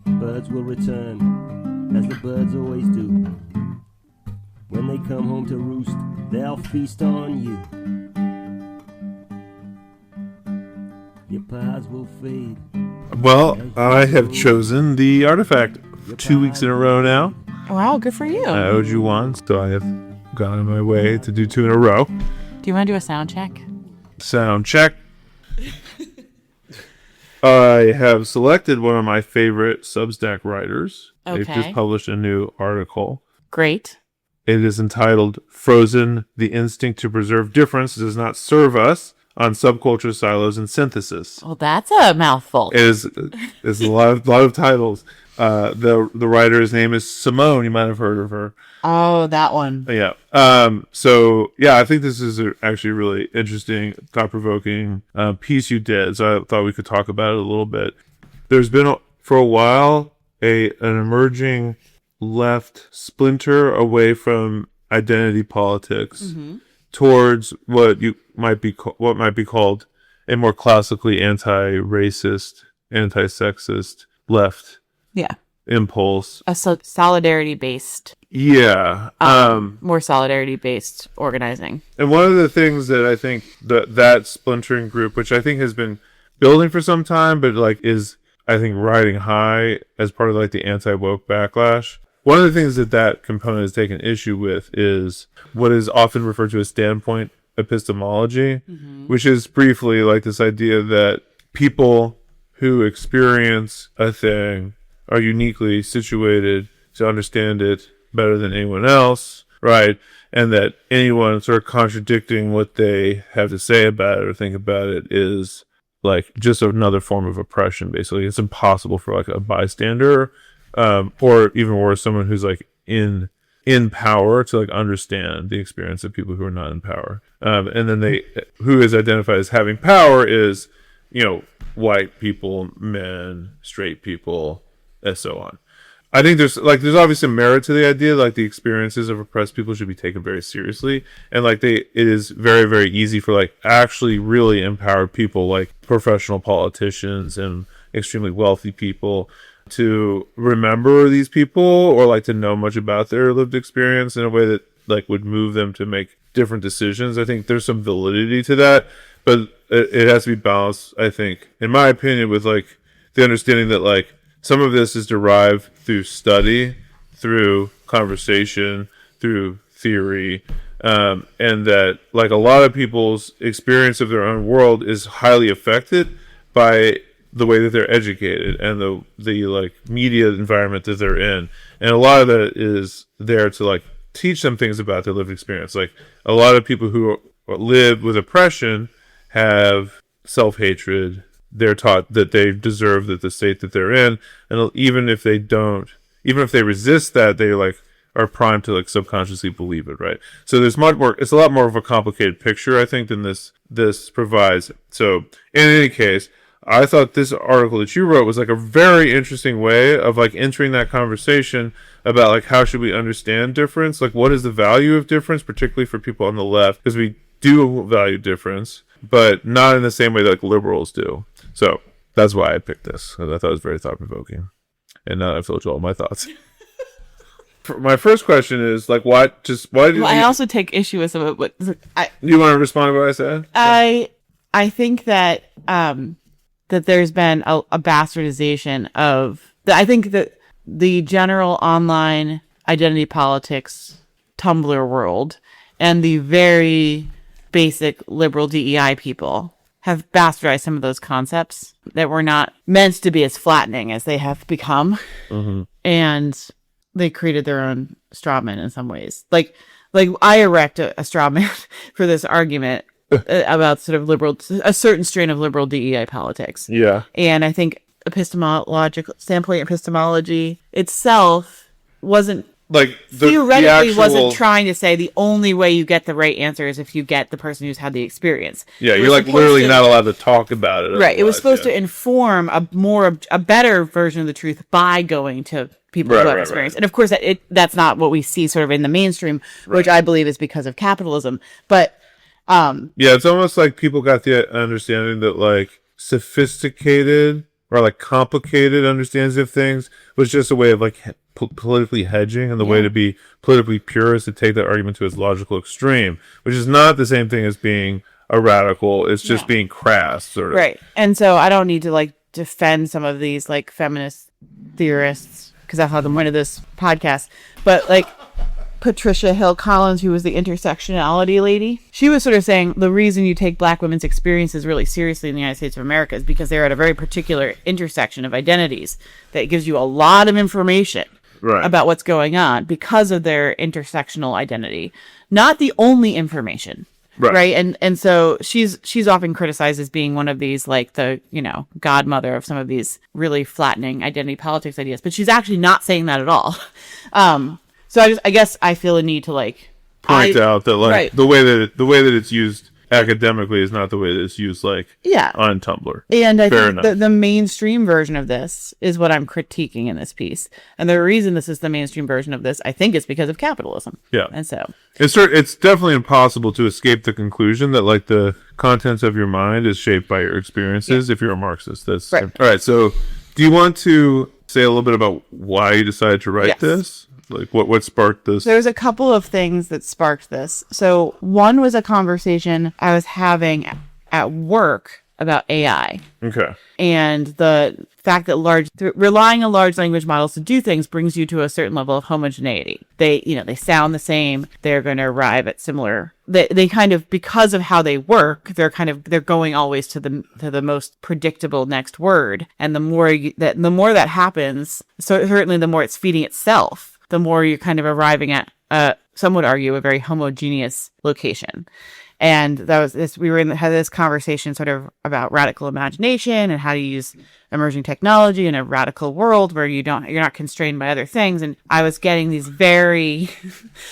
Birds will return, as the birds always do. When they come home to roost, they'll feast on you. Your pies will fade. Well, I have chosen the artifact 2 weeks in a row now. Wow, good for you. I owed you one, so I have gone on my way to do 2 in a row. Do you want to do a sound check? Sound check. I have selected one of my favorite Substack writers. They've Okay. just published a new article. Great. It is entitled "Frozen: The Instinct to Preserve Difference Does Not Serve Us on Subculture Silos and Synthesis." Well, that's a mouthful. It is a lot of titles. The writer's name is Simone. You might have heard of her. Oh, that one. Yeah. So yeah, I think this is actually a really interesting, thought-provoking piece you did. So I thought we could talk about it a little bit. There's been for a while an emerging left splinter away from identity politics towards what might be called a more classically anti-racist, anti-sexist left Yeah. impulse. A solidarity-based, Yeah. more solidarity-based organizing. And one of the things that I think that splintering group, which I think has been building for some time, but like is, I think, riding high as part of like the anti-woke backlash. One of the things that component has taken issue with is what is often referred to as standpoint epistemology, which is briefly like this idea that people who experience a thing are uniquely situated to understand it better than anyone else, right? And that anyone sort of contradicting what they have to say about it or think about it is like just another form of oppression, basically. It's impossible for like a bystander, or even worse, someone who's like in power to like understand the experience of people who are not in power. And then who is identified as having power is, white people, men, straight people, and so on. I think there's obviously merit to the idea, like the experiences of oppressed people should be taken very seriously. And like it is very, very easy for like actually really empowered people like professional politicians and extremely wealthy people to remember these people or like to know much about their lived experience in a way that like would move them to make different decisions. I think there's some validity to that, but it has to be balanced, I think, in my opinion, with like the understanding that like some of this is derived through study, through conversation, through theory, and that like a lot of people's experience of their own world is highly affected by the way that they're educated and the like media environment that they're in. And a lot of that is there to like teach them things about their lived experience. Like a lot of people who live with oppression have self-hatred. They're taught that they deserve the state that they're in. And even if they resist that, they like are primed to like subconsciously believe it, right? So there's much more, it's a lot more of a complicated picture, I think, than this provides. So in any case, I thought this article that you wrote was like a very interesting way of like entering that conversation about like how should we understand difference? Like what is the value of difference, particularly for people on the left? Because we do value difference, but not in the same way that like liberals do. So that's why I picked this. I thought it was very thought-provoking. And now I've told you all my thoughts. My first question is like, why did I also take issue with some of what you want to respond to what I said? I think that that there's been a bastardization of I think that the general online identity politics Tumblr world and the very basic liberal DEI people have bastardized some of those concepts that were not meant to be as flattening as they have become. Mm-hmm. And they created their own straw man in some ways. Like I erect a straw man for this argument about sort of a certain strain of liberal DEI politics. Yeah. And I think standpoint epistemology itself wasn't like theoretically wasn't trying to say the only way you get the right answer is if you get the person who's had the experience. Yeah, you're like literally not allowed to talk about it. Right. It was supposed to inform a better version of the truth by going to people who have experience. And of course that's not what we see sort of in the mainstream, which I believe is because of capitalism. But yeah, it's almost like people got the understanding that like sophisticated or like complicated understandings of things was just a way of like politically hedging, and the way to be politically pure is to take that argument to its logical extreme, which is not the same thing as being a radical. It's just being crass, sort of. Right. And so I don't need to like defend some of these like feminist theorists because that's not the point of this podcast. But like Patricia Hill Collins, who was the intersectionality lady, she was sort of saying the reason you take Black women's experiences really seriously in the United States of America is because they're at a very particular intersection of identities that gives you a lot of information about what's going on because of their intersectional identity. Not the only information. Right. And so she's often criticized as being one of these, like the, godmother of some of these really flattening identity politics ideas, but she's actually not saying that at all. So I guess I feel a need to like point out that like the way that it's used academically is not the way that it's used like on Tumblr. And I think the mainstream version of this is what I'm critiquing in this piece. And the reason this is the mainstream version of this, I think, is because of capitalism. Yeah. And so it's definitely impossible to escape the conclusion that like the contents of your mind is shaped by your experiences if you're a Marxist. That's all right. So do you want to say a little bit about why you decided to write this? Like what sparked this? There's a couple of things that sparked this. So one was a conversation I was having at work about AI. Okay. And the fact that relying on large language models to do things brings you to a certain level of homogeneity. They sound the same. They're going to arrive at similar. They kind of, because of how they work, they're going always to the most predictable next word. And the more that happens, so certainly the more it's feeding itself, the more you're kind of arriving at, some would argue, a very homogeneous location. And that was this. We had this conversation sort of about radical imagination and how to use emerging technology in a radical world where you're not constrained by other things. And I was getting these very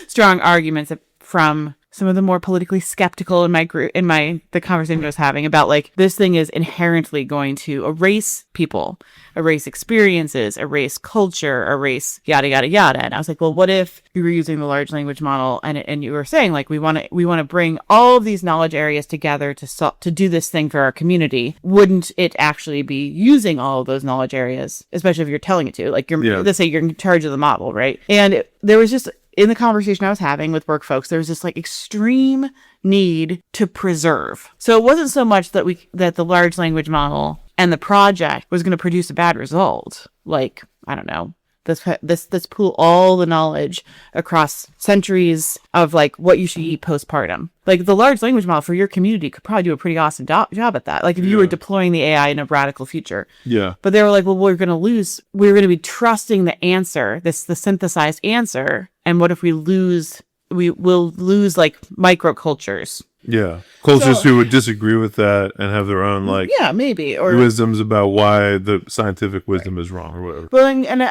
strong arguments from some of the more politically skeptical in my group, the conversation I was having about like, this thing is inherently going to erase people, erase experiences, erase culture, erase yada, yada, yada. And I was like, well, what if you were using the large language model and you were saying like, we want to bring all of these knowledge areas together to do this thing for our community. Wouldn't it actually be using all of those knowledge areas, especially if you're telling it to, like let's say you're in charge of the model, right? And there was just, in the conversation I was having with work folks, there was this like extreme need to preserve. So it wasn't so much that the large language model and the project was going to produce a bad result. Like, I don't know, let's pool all the knowledge across centuries of like what you should eat postpartum. Like the large language model for your community could probably do a pretty awesome job at that. Like if you were deploying the AI in a radical future. Yeah. But they were like, well, we're going to be trusting the answer, the synthesized answer. And what if we'll lose like microcultures? Yeah. Cultures who would disagree with that and have their own like maybe or wisdoms about why the scientific wisdom is wrong or whatever. Well,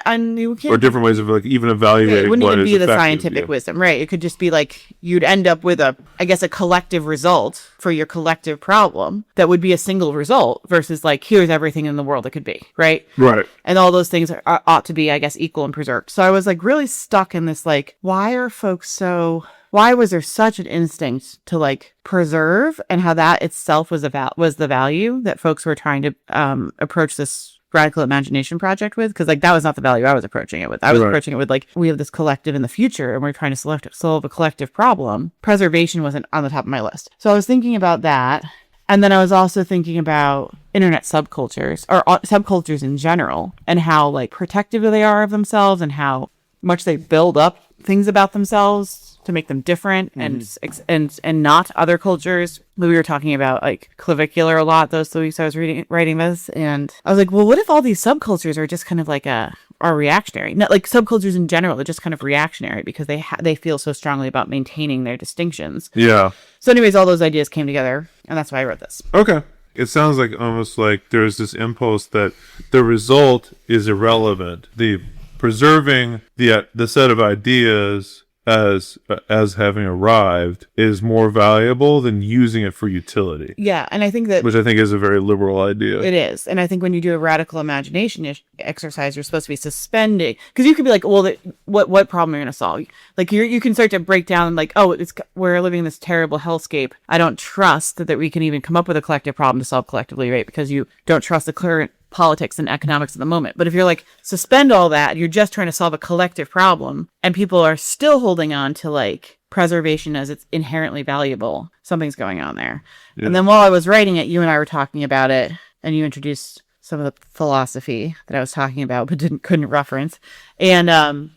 and you can't, or different ways of like even evaluating. It wouldn't what even is be the effective, scientific wisdom, right? It could just be like you'd end up with a collective result for your collective problem that would be a single result versus like here's everything in the world it could be, right? Right. And all those things ought to be, I guess, equal and preserved. So I was like really stuck in this like, why was there such an instinct to like preserve, and how that itself was the value that folks were trying to approach this radical imagination project with? Because like that was not the value I was approaching it with. I was approaching it with like, we have this collective in the future and we're trying to solve a collective problem. Preservation wasn't on the top of my list. So I was thinking about that. And then I was also thinking about internet subcultures or subcultures in general, and how like protective they are of themselves and how much they build up things about themselves to make them different and not other cultures. We were talking about like clavicular a lot those weeks I was writing this, and I was like, well, what if all these subcultures are just kind of like are reactionary? Not like subcultures in general are just kind of reactionary because they feel so strongly about maintaining their distinctions. Yeah. So anyways, all those ideas came together, and that's why I wrote this. Okay. It sounds like almost like there's this impulse that the result is irrelevant. The preserving the set of ideas as having arrived is more valuable than using it for utility. Yeah, and I think that... Which I think is a very liberal idea. It is. And I think when you do a radical imagination exercise, you're supposed to be suspending. Because you could be like, well, what problem are you going to solve? Like, you can start to break down, like, oh, we're living in this terrible hellscape. I don't trust that we can even come up with a collective problem to solve collectively, right? Because you don't trust the current politics and economics of the moment. But if you're like, suspend all that, you're just trying to solve a collective problem, and people are still holding on to like preservation as it's inherently valuable, something's going on there. Yeah. And then while I was writing it, you and I were talking about it, and you introduced some of the philosophy that I was talking about but couldn't reference. And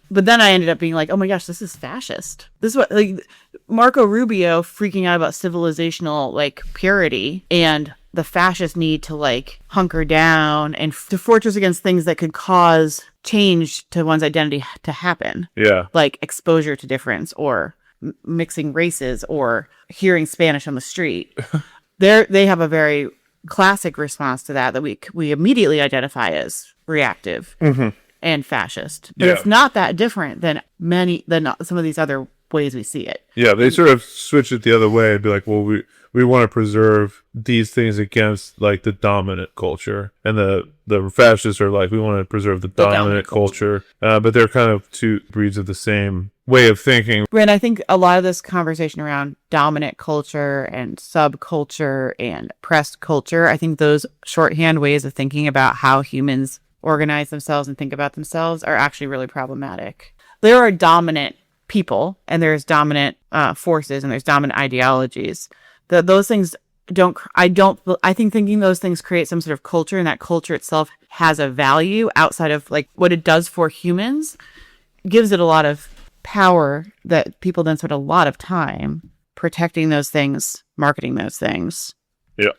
but then I ended up being like, oh my gosh, this is fascist. This is what, like, Marco Rubio freaking out about civilizational like purity and the fascist need to like hunker down and to fortress against things that could cause change to one's identity to happen. Yeah. Like exposure to difference or mixing races or hearing Spanish on the street. They have a very classic response to that we immediately identify as reactive and fascist. But it's not that different than some of these other ways we see it. Yeah, they sort of switch it the other way and be like, well, we want to preserve these things against like the dominant culture, and the fascists are like, we want to preserve the dominant culture. But they're kind of two breeds of the same way of thinking. And I think a lot of this conversation around dominant culture and subculture and oppressed culture, I think those shorthand ways of thinking about how humans organize themselves and think about themselves are actually really problematic. There are dominant people and there's dominant forces and there's dominant ideologies. Those things I think thinking those things create some sort of culture, and that culture itself has a value outside of like what it does for humans, gives it a lot of power that people then spend a lot of time protecting those things, marketing those things. Yeah.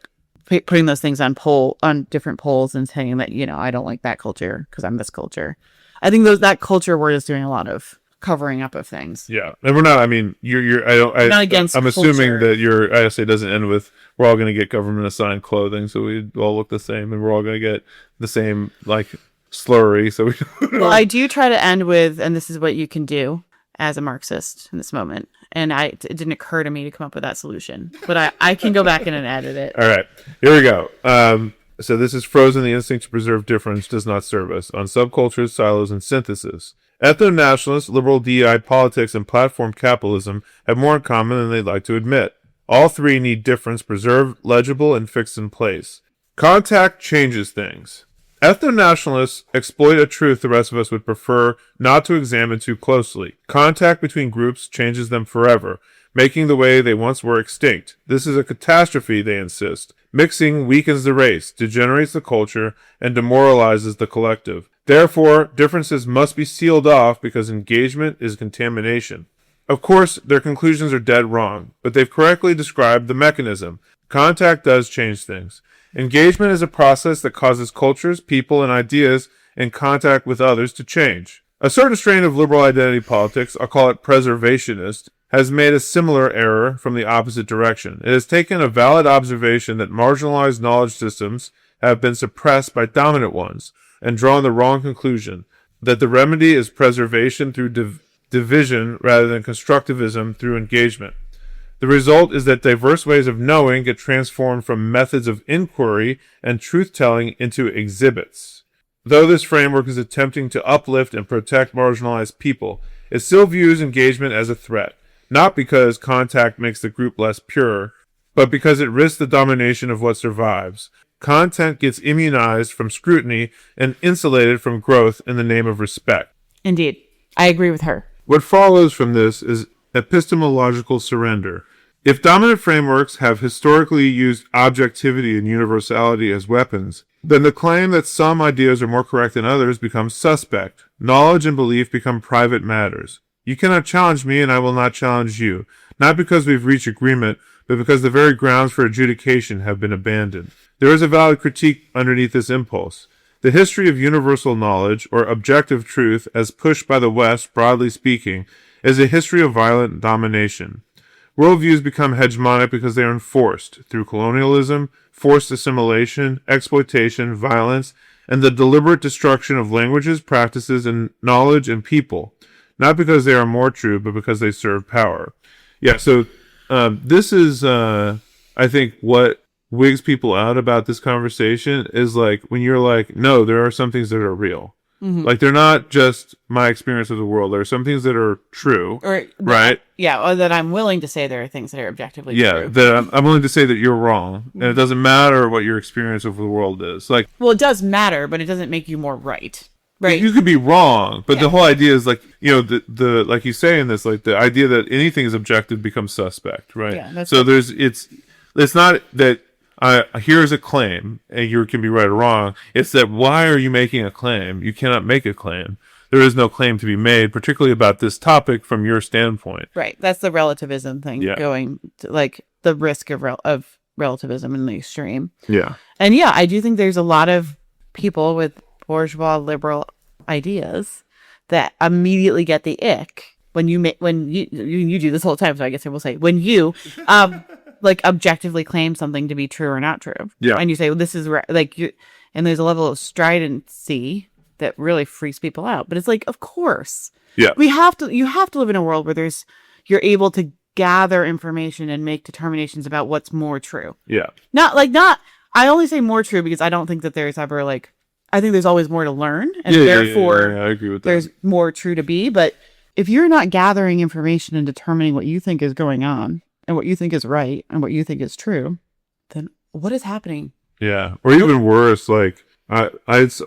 Putting those things on different polls and saying that, I don't like that culture because I'm this culture. I think that culture word is doing a lot of covering up of things. Yeah. And we're not, I mean, I'm not against I'm assuming that your essay doesn't end with, we're all going to get government assigned clothing, so we all look the same, and we're all going to get the same, like, slurry. So well, I do try to end with, and this is what you can do as a Marxist in this moment. And it didn't occur to me to come up with that solution, but I can go back in and edit it. All right, here we go. So this is Frozen, the instinct to preserve difference does not serve us, on subcultures, silos, and synthesis. Ethno-nationalists, liberal DEI politics, and platform capitalism have more in common than they'd like to admit. All three need difference preserved, legible, and fixed in place. Contact changes things. Ethno-nationalists exploit a truth the rest of us would prefer not to examine too closely. Contact between groups changes them forever, making the way they once were extinct. This is a catastrophe, they insist. Mixing weakens the race, degenerates the culture, and demoralizes the collective. Therefore, differences must be sealed off because engagement is contamination. Of course, their conclusions are dead wrong, but they've correctly described the mechanism. Contact does change things. Engagement is a process that causes cultures, people, and ideas in contact with others to change. A certain strain of liberal identity politics, I'll call it preservationist, has made a similar error from the opposite direction. It has taken a valid observation that marginalized knowledge systems have been suppressed by dominant ones, and drawn the wrong conclusion, that the remedy is preservation through division rather than constructivism through engagement. The result is that diverse ways of knowing get transformed from methods of inquiry and truth-telling into exhibits. Though this framework is attempting to uplift and protect marginalized people, it still views engagement as a threat, not because contact makes the group less pure, but because it risks the domination of what survives. Content gets immunized from scrutiny and insulated from growth in the name of respect. Indeed. I agree with her. What follows from this is epistemological surrender. If dominant frameworks have historically used objectivity and universality as weapons, then the claim that some ideas are more correct than others becomes suspect. Knowledge and belief become private matters. You cannot challenge me and I will not challenge you, not because we've reached agreement, but because the very grounds for adjudication have been abandoned. There is a valid critique underneath this impulse. The history of universal knowledge, or objective truth, as pushed by the West, broadly speaking, is a history of violent domination. Worldviews become hegemonic because they are enforced through colonialism, forced assimilation, exploitation, violence, and the deliberate destruction of languages, practices, and knowledge and people, not because they are more true, but because they serve power. Yeah, so this is, I think, what wigs people out about this conversation is like when you're like, no, there are some things that are real. Like they're not just my experience of the world. There are some things that are true, right? Yeah, or that I'm willing to say there are things that are objectively true. Yeah, that I'm willing to say that you're wrong, and it doesn't matter what your experience of the world is. Like, well, it does matter, but it doesn't make you more right. Right. You could be wrong, but the whole idea is like, the like you say in this, like the idea that anything is objective becomes suspect, right? Yeah, so it's not that here's a claim and you can be right or wrong. It's that why are you making a claim? You cannot make a claim. There is no claim to be made, particularly about this topic from your standpoint. Right. That's the relativism thing going to, like, the risk of relativism in the extreme. Yeah. And yeah, I do think there's a lot of people with bourgeois liberal ideas that immediately get the ick when you do this whole time. So I guess I will say when you like objectively claim something to be true or not true. Yeah. And you say, well, this is like you, and there's a level of stridency that really freaks people out. But it's like, of course, you have to live in a world where you're able to gather information and make determinations about what's more true. Yeah. I only say more true because I don't think that there's ever like, I think there's always more to learn, and therefore I agree with that. There's more true to be. But if you're not gathering information and determining what you think is going on and what you think is right and what you think is true, then what is happening? Yeah. Or even worse, like I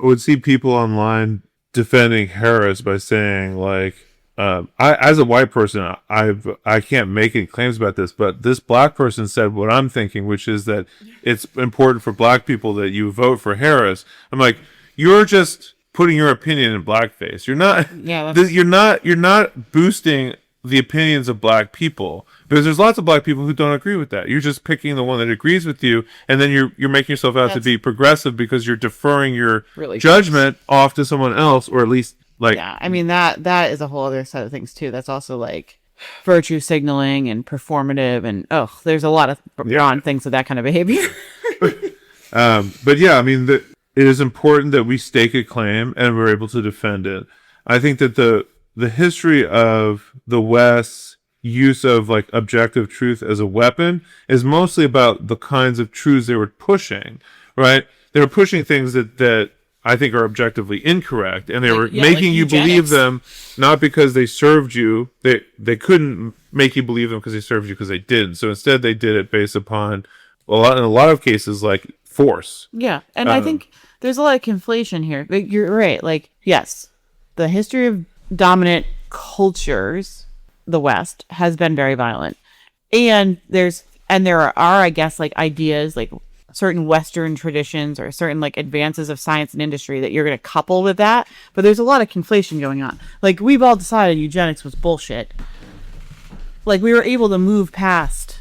would see people online defending Harris by saying like, as a white person, I can't make any claims about this, but this black person said what I'm thinking, which is that it's important for black people that you vote for Harris. I'm like, you're just putting your opinion in blackface. You're not. Yeah. You're not boosting the opinions of black people, because there's lots of black people who don't agree with that. You're just picking the one that agrees with you, and then you're making yourself out to be progressive because you're deferring your judgment off to someone else, or at least. Like, yeah, I mean that is a whole other set of things too. That's also like virtue signaling and performative, and there's a lot of beyond things of that kind of behavior. But yeah, I mean, it is important that we stake a claim and we're able to defend it. I think that the history of the West's use of like objective truth as a weapon is mostly about the kinds of truths they were pushing, right? They were pushing things that I think are objectively incorrect, and they were making you believe them not because they served you. They couldn't make you believe them because they served you, because they didn't. So instead, they did it based upon in a lot of cases like force. Yeah, and I think there's a lot of conflation here. You're right. Like, yes, the history of dominant cultures, the West, has been very violent, and there are I guess like ideas like certain Western traditions or certain like advances of science and industry that you're going to couple with that. But there's a lot of conflation going on. Like, we've all decided eugenics was bullshit. Like, we were able to move past.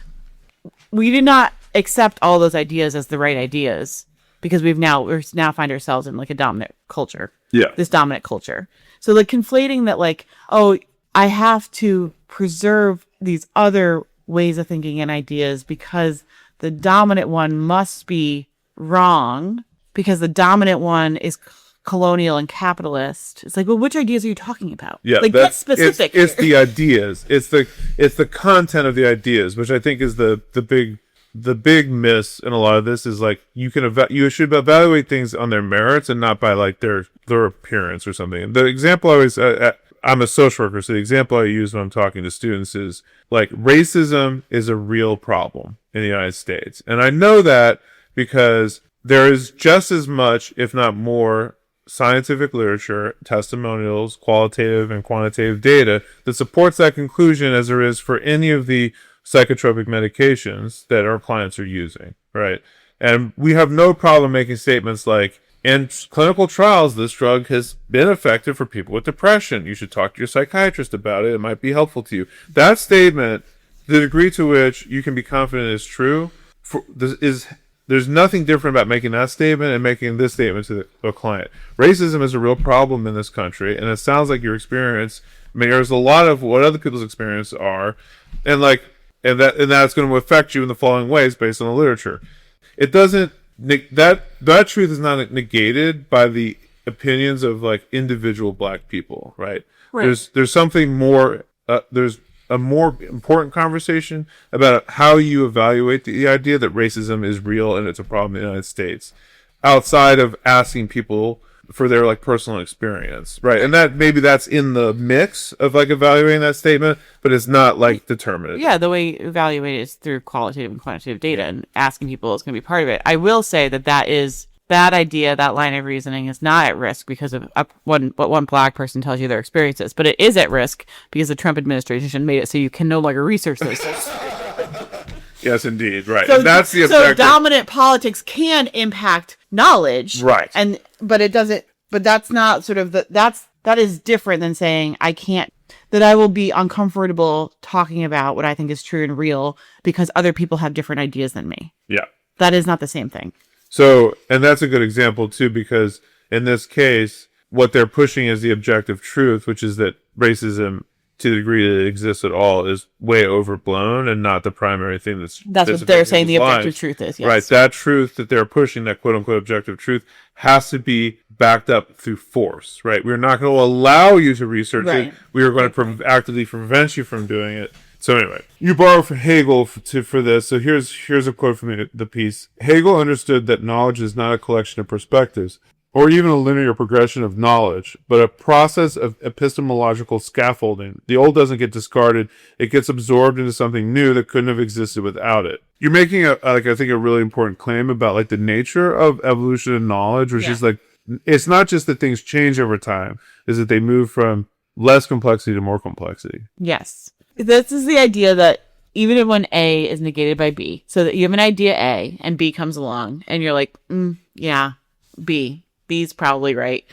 We did not accept all those ideas as the right ideas because we now find ourselves in like a dominant culture. Yeah. This dominant culture. So like conflating that like, I have to preserve these other ways of thinking and ideas because the dominant one must be wrong because the dominant one is colonial and capitalist. It's like, well, which ideas are you talking about? Yeah, like, get specific. It's the ideas. It's the content of the ideas, which I think is the big miss in a lot of this. Is like you should evaluate things on their merits and not by like their appearance or something. The example I always I'm a social worker, so the example I use when I'm talking to students is like racism is a real problem in the United States. And I know that because there is just as much, if not more, scientific literature, testimonials, qualitative and quantitative data that supports that conclusion as there is for any of the psychotropic medications that our clients are using, right? And we have no problem making statements like, in clinical trials, this drug has been effective for people with depression. You should talk to your psychiatrist about it. It might be helpful to you. That statement, the degree to which you can be confident is true, there's nothing different about making that statement and making this statement to the client. Racism is a real problem in this country, and it sounds like your experience mirrors a lot of what other people's experiences are, and that's going to affect you in the following ways based on the literature. It doesn't that truth is not negated by the opinions of like individual black people, right? There's something more. There's a more important conversation about how you evaluate the idea that racism is real and it's a problem in the United States, outside of asking people for their like personal experience, right? And that maybe that's in the mix of like evaluating that statement, but it's not like determinative. Yeah, the way you evaluate it is through qualitative and quantitative data, and asking people is going to be part of it. I will say that idea, that line of reasoning is not at risk because of what one black person tells you their experiences, but it is at risk because the Trump administration made it so you can no longer research those things. Yes, indeed. Right. So, and that's the so objective. dominant politics can impact knowledge. Right. But it doesn't, but that's not sort of that is different than saying that I will be uncomfortable talking about what I think is true and real because other people have different ideas than me. Yeah. That is not the same thing. So, and that's a good example too, because in this case, what they're pushing is the objective truth, which is that racism, to the degree that it exists at all, is way overblown and not the primary thing that's what they're saying the objective truth is. Yes. Right. That truth that they're pushing, that quote unquote objective truth, has to be backed up through force, right? We're not going to allow you to research it. We are going to actively prevent you from doing it. So anyway, you borrow from Hegel for this. So here's a quote from the piece. Hegel understood that knowledge is not a collection of perspectives, or even a linear progression of knowledge, but a process of epistemological scaffolding. The old doesn't get discarded. It gets absorbed into something new that couldn't have existed without it. You're making I think a really important claim about like the nature of evolution and knowledge, which is like, it's not just that things change over time, is that they move from less complexity to more complexity. Yes. This is the idea that even when A is negated by B, so that you have an idea A and B comes along and you're like, yeah, B's probably right.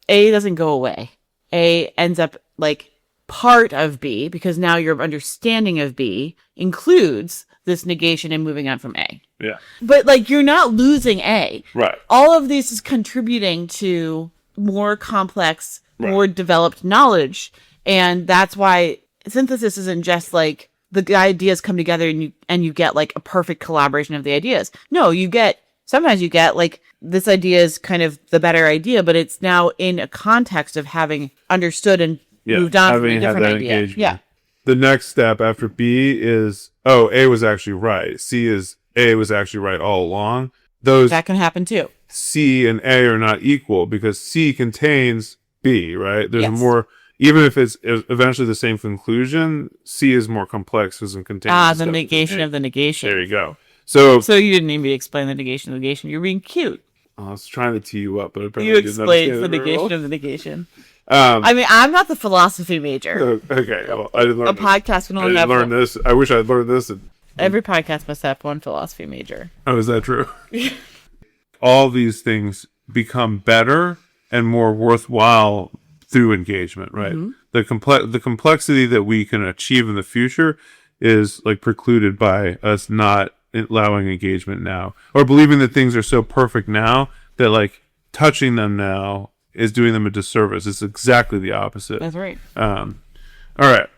A doesn't go away. A ends up like part of B because now your understanding of B includes this negation and moving on from A. Yeah. But like you're not losing A. Right. All of this is contributing to more complex, more developed knowledge. And that's why synthesis isn't just like the ideas come together and you get like a perfect collaboration of the ideas. No, sometimes you get like this idea is kind of the better idea, but it's now in a context of having understood and moved on from a different idea. Engagement. Yeah. The next step after B is, A was actually right. C is A was actually right all along. That can happen too. C and A are not equal because C contains B, right? There's more, even if it's eventually the same conclusion, C is more complex because it contains the negation of the negation. There you go. So you didn't even explain the negation of the negation. You're being cute. I was trying to tee you up, but apparently you explained the negation of the negation. I mean, I'm not the philosophy major. Okay, well, I didn't learn a podcast can only have learn this. I wish I'd learned this. Every podcast must have one philosophy major. Oh, is that true? All these things become better and more worthwhile through engagement, right? Mm-hmm. The complexity that we can achieve in the future is like precluded by us not allowing engagement now, or believing that things are so perfect now that like touching them now is doing them a disservice. It's exactly the opposite. That's right. All right.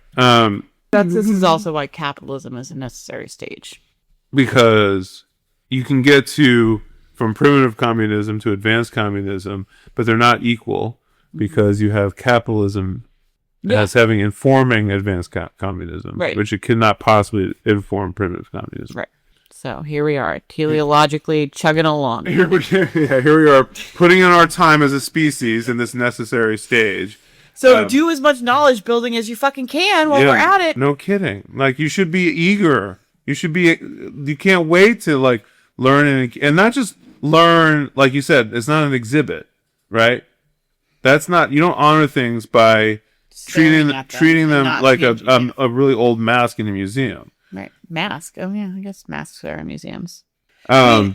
This is also why capitalism is a necessary stage, because you can get from primitive communism to advanced communism, but they're not equal because you have capitalism as having informing advanced communism, right, which it cannot possibly inform primitive communism. Right. So here we are, teleologically chugging along. Here we are, putting in our time as a species in this necessary stage. So do as much knowledge building as you fucking can while we're at it. No kidding. Like, you should be eager. You can't wait to like learn and not just learn, like you said, it's not an exhibit, right? That's not, you don't honor things by treating them like a really old mask in a museum. Right. Mask. Oh yeah, I guess masks are in museums. I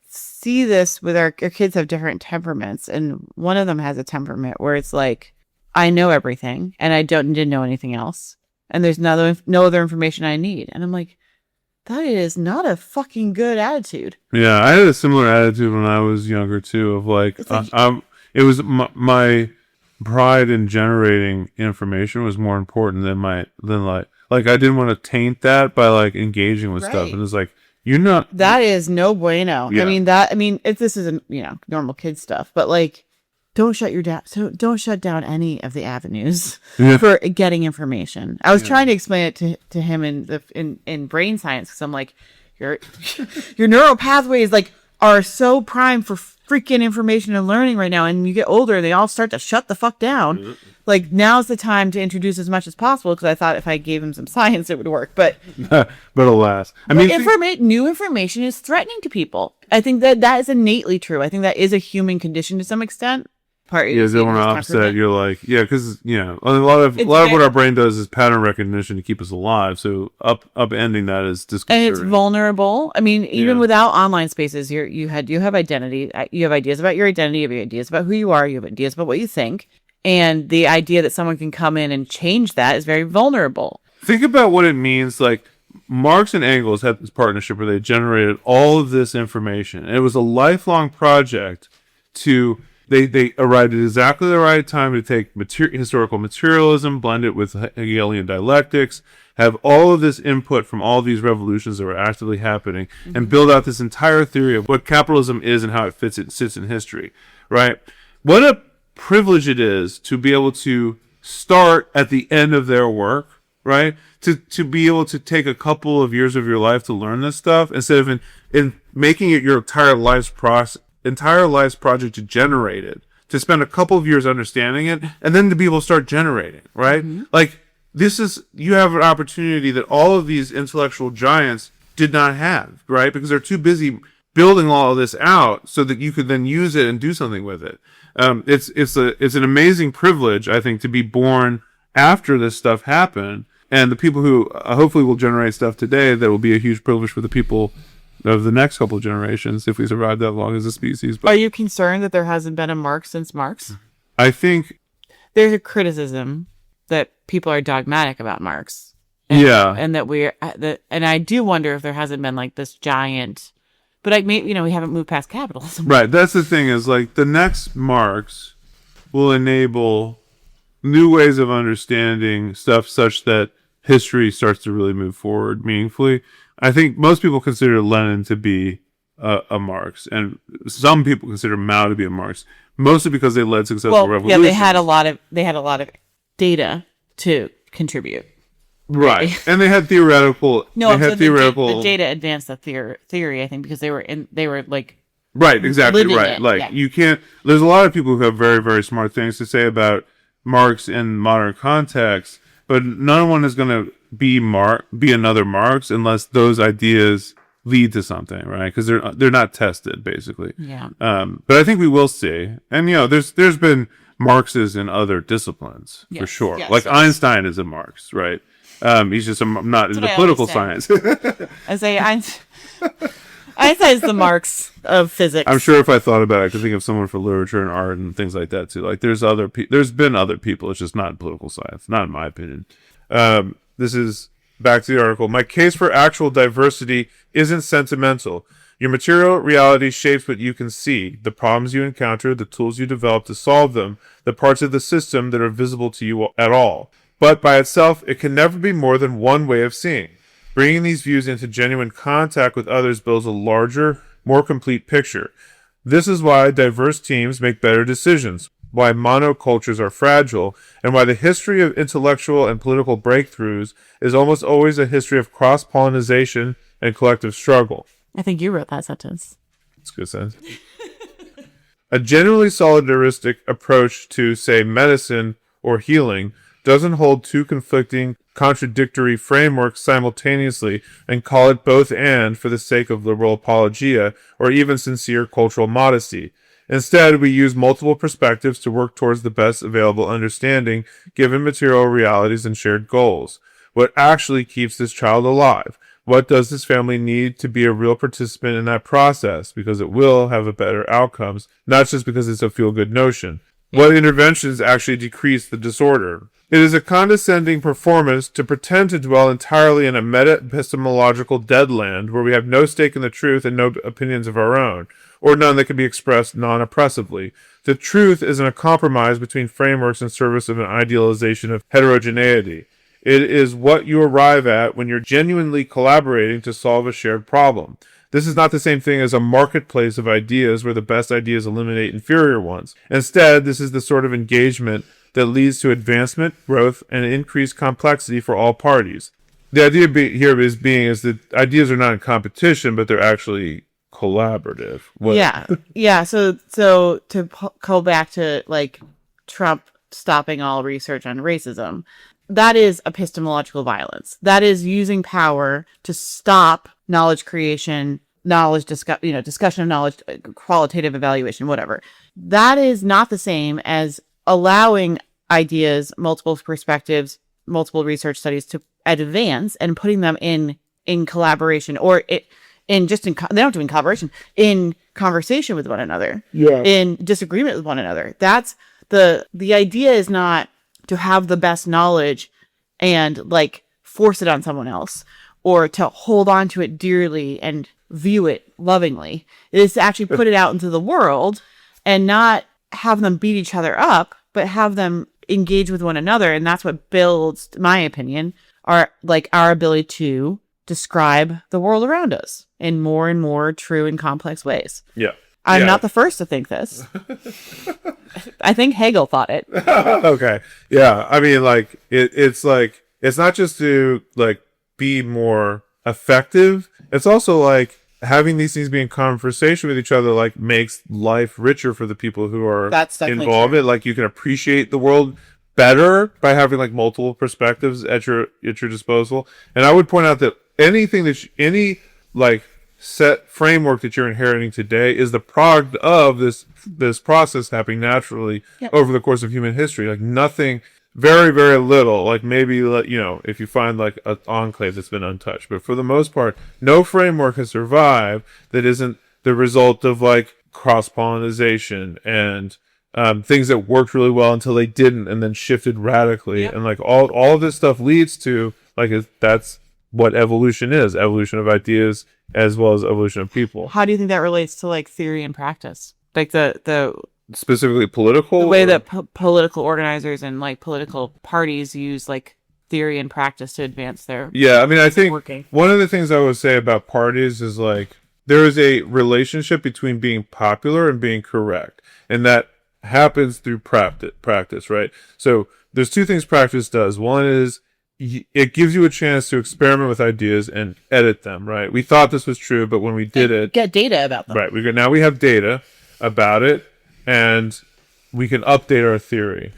see this with our kids have different temperaments, and one of them has a temperament where it's like, I know everything and I didn't know anything else, and there's no other information I need. And I'm like, that is not a fucking good attitude. Yeah, I had a similar attitude when I was younger too, of like, it was my pride in generating information was more important than like I didn't want to taint that by like engaging with stuff. And it's like, You're not. That is no bueno. Yeah. I mean, if this isn't, normal kid stuff, but like, don't shut down any of the avenues for getting information. I was trying to explain it to him in brain science, because I'm like, your neural pathways like are so primed for freaking information and learning right now, and you get older, they all start to shut the fuck down. Mm-hmm. Like, now's the time to introduce as much as possible, because I thought if I gave him some science, it would work. But alas, I mean, new information is threatening to people. I think that is innately true. I think that is a human condition to some extent. They want to offset. You're like, because a lot of what our brain does is pattern recognition to keep us alive. So upending that is disconcerting. And it's vulnerable. I mean, even without online spaces, you have identity. You have ideas about your identity. You have ideas about who you are. You have ideas about what you think. And the idea that someone can come in and change that is very vulnerable. Think about what it means. Like, Marx and Engels had this partnership where they generated all of this information. And it was a lifelong project to. They arrived at exactly the right time to take historical materialism, blend it with Hegelian dialectics, have all of this input from all these revolutions that were actively happening, and build out this entire theory of what capitalism is and how it sits in history, right? What a privilege it is to be able to start at the end of their work, right? To be able to take a couple of years of your life to learn this stuff, instead of in making it your entire life's project to generate it, to spend a couple of years understanding it, and then to be able to start generating, right? Mm-hmm. Like, you have an opportunity that all of these intellectual giants did not have, right? Because they're too busy building all of this out so that you could then use it and do something with it. It's an amazing privilege, I think, to be born after this stuff happened, and the people who hopefully will generate stuff today, that will be a huge privilege for the people of the next couple of generations, if we survive that long as a species. But are you concerned that there hasn't been a Marx since Marx? I think there's a criticism that people are dogmatic about Marx. And that and I do wonder if there hasn't been like this giant, but like, maybe, we haven't moved past capitalism. Right. That's the thing, is like the next Marx will enable new ways of understanding stuff such that history starts to really move forward meaningfully. I think most people consider Lenin to be a Marx, and some people consider Mao to be a Marx, mostly because they led successful revolutions. Yeah, they had a lot of data to contribute. Right. And they had theoretical. The data advanced the theory, I think, because they were like. Right. Exactly. Right. It. Like, you can't. There's a lot of people who have very, very smart things to say about Marx in modern context, but no one is going to be another Marx unless those ideas lead to something, right? Because they're not tested, basically. Yeah. But I think we will see, and there's been Marxes in other disciplines, for sure. Yes. Einstein is a Marx, right? He's just not into political science. I say Einstein's the Marx of physics. I'm sure if I thought about it, I could think of someone for literature and art and things like that too. Like, there's been other people. It's just not in political science, not in my opinion. This is back to the article. My case for actual diversity isn't sentimental. Your material reality shapes what you can see, the problems you encounter, the tools you develop to solve them, the parts of the system that are visible to you at all. But by itself, it can never be more than one way of seeing. Bringing these views into genuine contact with others builds a larger, more complete picture. This is why diverse teams make better decisions, why monocultures are fragile, and why the history of intellectual and political breakthroughs is almost always a history of cross-pollination and collective struggle. I think you wrote that sentence. It's a good sentence. A genuinely solidaristic approach to, say, medicine or healing doesn't hold two conflicting, contradictory frameworks simultaneously and call it both and for the sake of liberal apologia or even sincere cultural modesty. Instead, we use multiple perspectives to work towards the best available understanding given material realities and shared goals. What actually keeps this child alive? What does this family need to be a real participant in that process? Because it will have a better outcomes, not just because it's a feel-good notion. What interventions actually decrease the disorder? It is a condescending performance to pretend to dwell entirely in a meta-epistemological deadland where we have no stake in the truth and no opinions of our own, or none that can be expressed non-oppressively. The truth isn't a compromise between frameworks in service of an idealization of heterogeneity. It is what you arrive at when you're genuinely collaborating to solve a shared problem. This is not the same thing as a marketplace of ideas where the best ideas eliminate inferior ones. Instead, this is the sort of engagement that leads to advancement, growth, and increased complexity for all parties. The idea is that ideas are not in competition, but they're actually collaborative. Yeah. So to go back to like Trump stopping all research on racism, that is epistemological violence. That is using power to stop knowledge creation, discussion of knowledge, qualitative evaluation, whatever. That is not the same as allowing ideas, multiple perspectives, multiple research studies to advance and putting them in collaboration or they don't do in collaboration, in conversation with one another, in disagreement with one another. That's the idea is not to have the best knowledge and like force it on someone else or to hold on to it dearly and view it lovingly. It is to actually put it out into the world and not have them beat each other up, but have them engage with one another. And that's what builds, in my opinion, our ability to describe the world around us in more and more true and complex ways. Yeah. I'm not the first to think this. I think Hegel thought it. Okay. Yeah. I mean, like, it's like, it's not just to, like, be more effective. It's also, like, having these things be in conversation with each other, like, makes life richer for the people who are involved in it. Like, you can appreciate the world better by having, like, multiple perspectives at your disposal. And I would point out that anything that set framework that you're inheriting today is the product of this process happening naturally over the course of human history. Like nothing, very, very little, like maybe, if you find like an enclave that's been untouched, but for the most part, no framework has survived that isn't the result of like cross-pollination and things that worked really well until they didn't and then shifted radically. And like all of this stuff leads to that's what evolution is, evolution of ideas as well as evolution of people. How do you think that relates to like theory and practice? Like the specifically political? The way that political organizers and like political parties use like theory and practice to advance their I mean, I think one of the things I would say about parties is like there is a relationship between being popular and being correct. And that happens through practice, right? So there's two things practice does. One is it gives you a chance to experiment with ideas and edit them, right? We thought this was true, but when we did it... Get data about them. Right. Now we have data about it, and we can update our theory.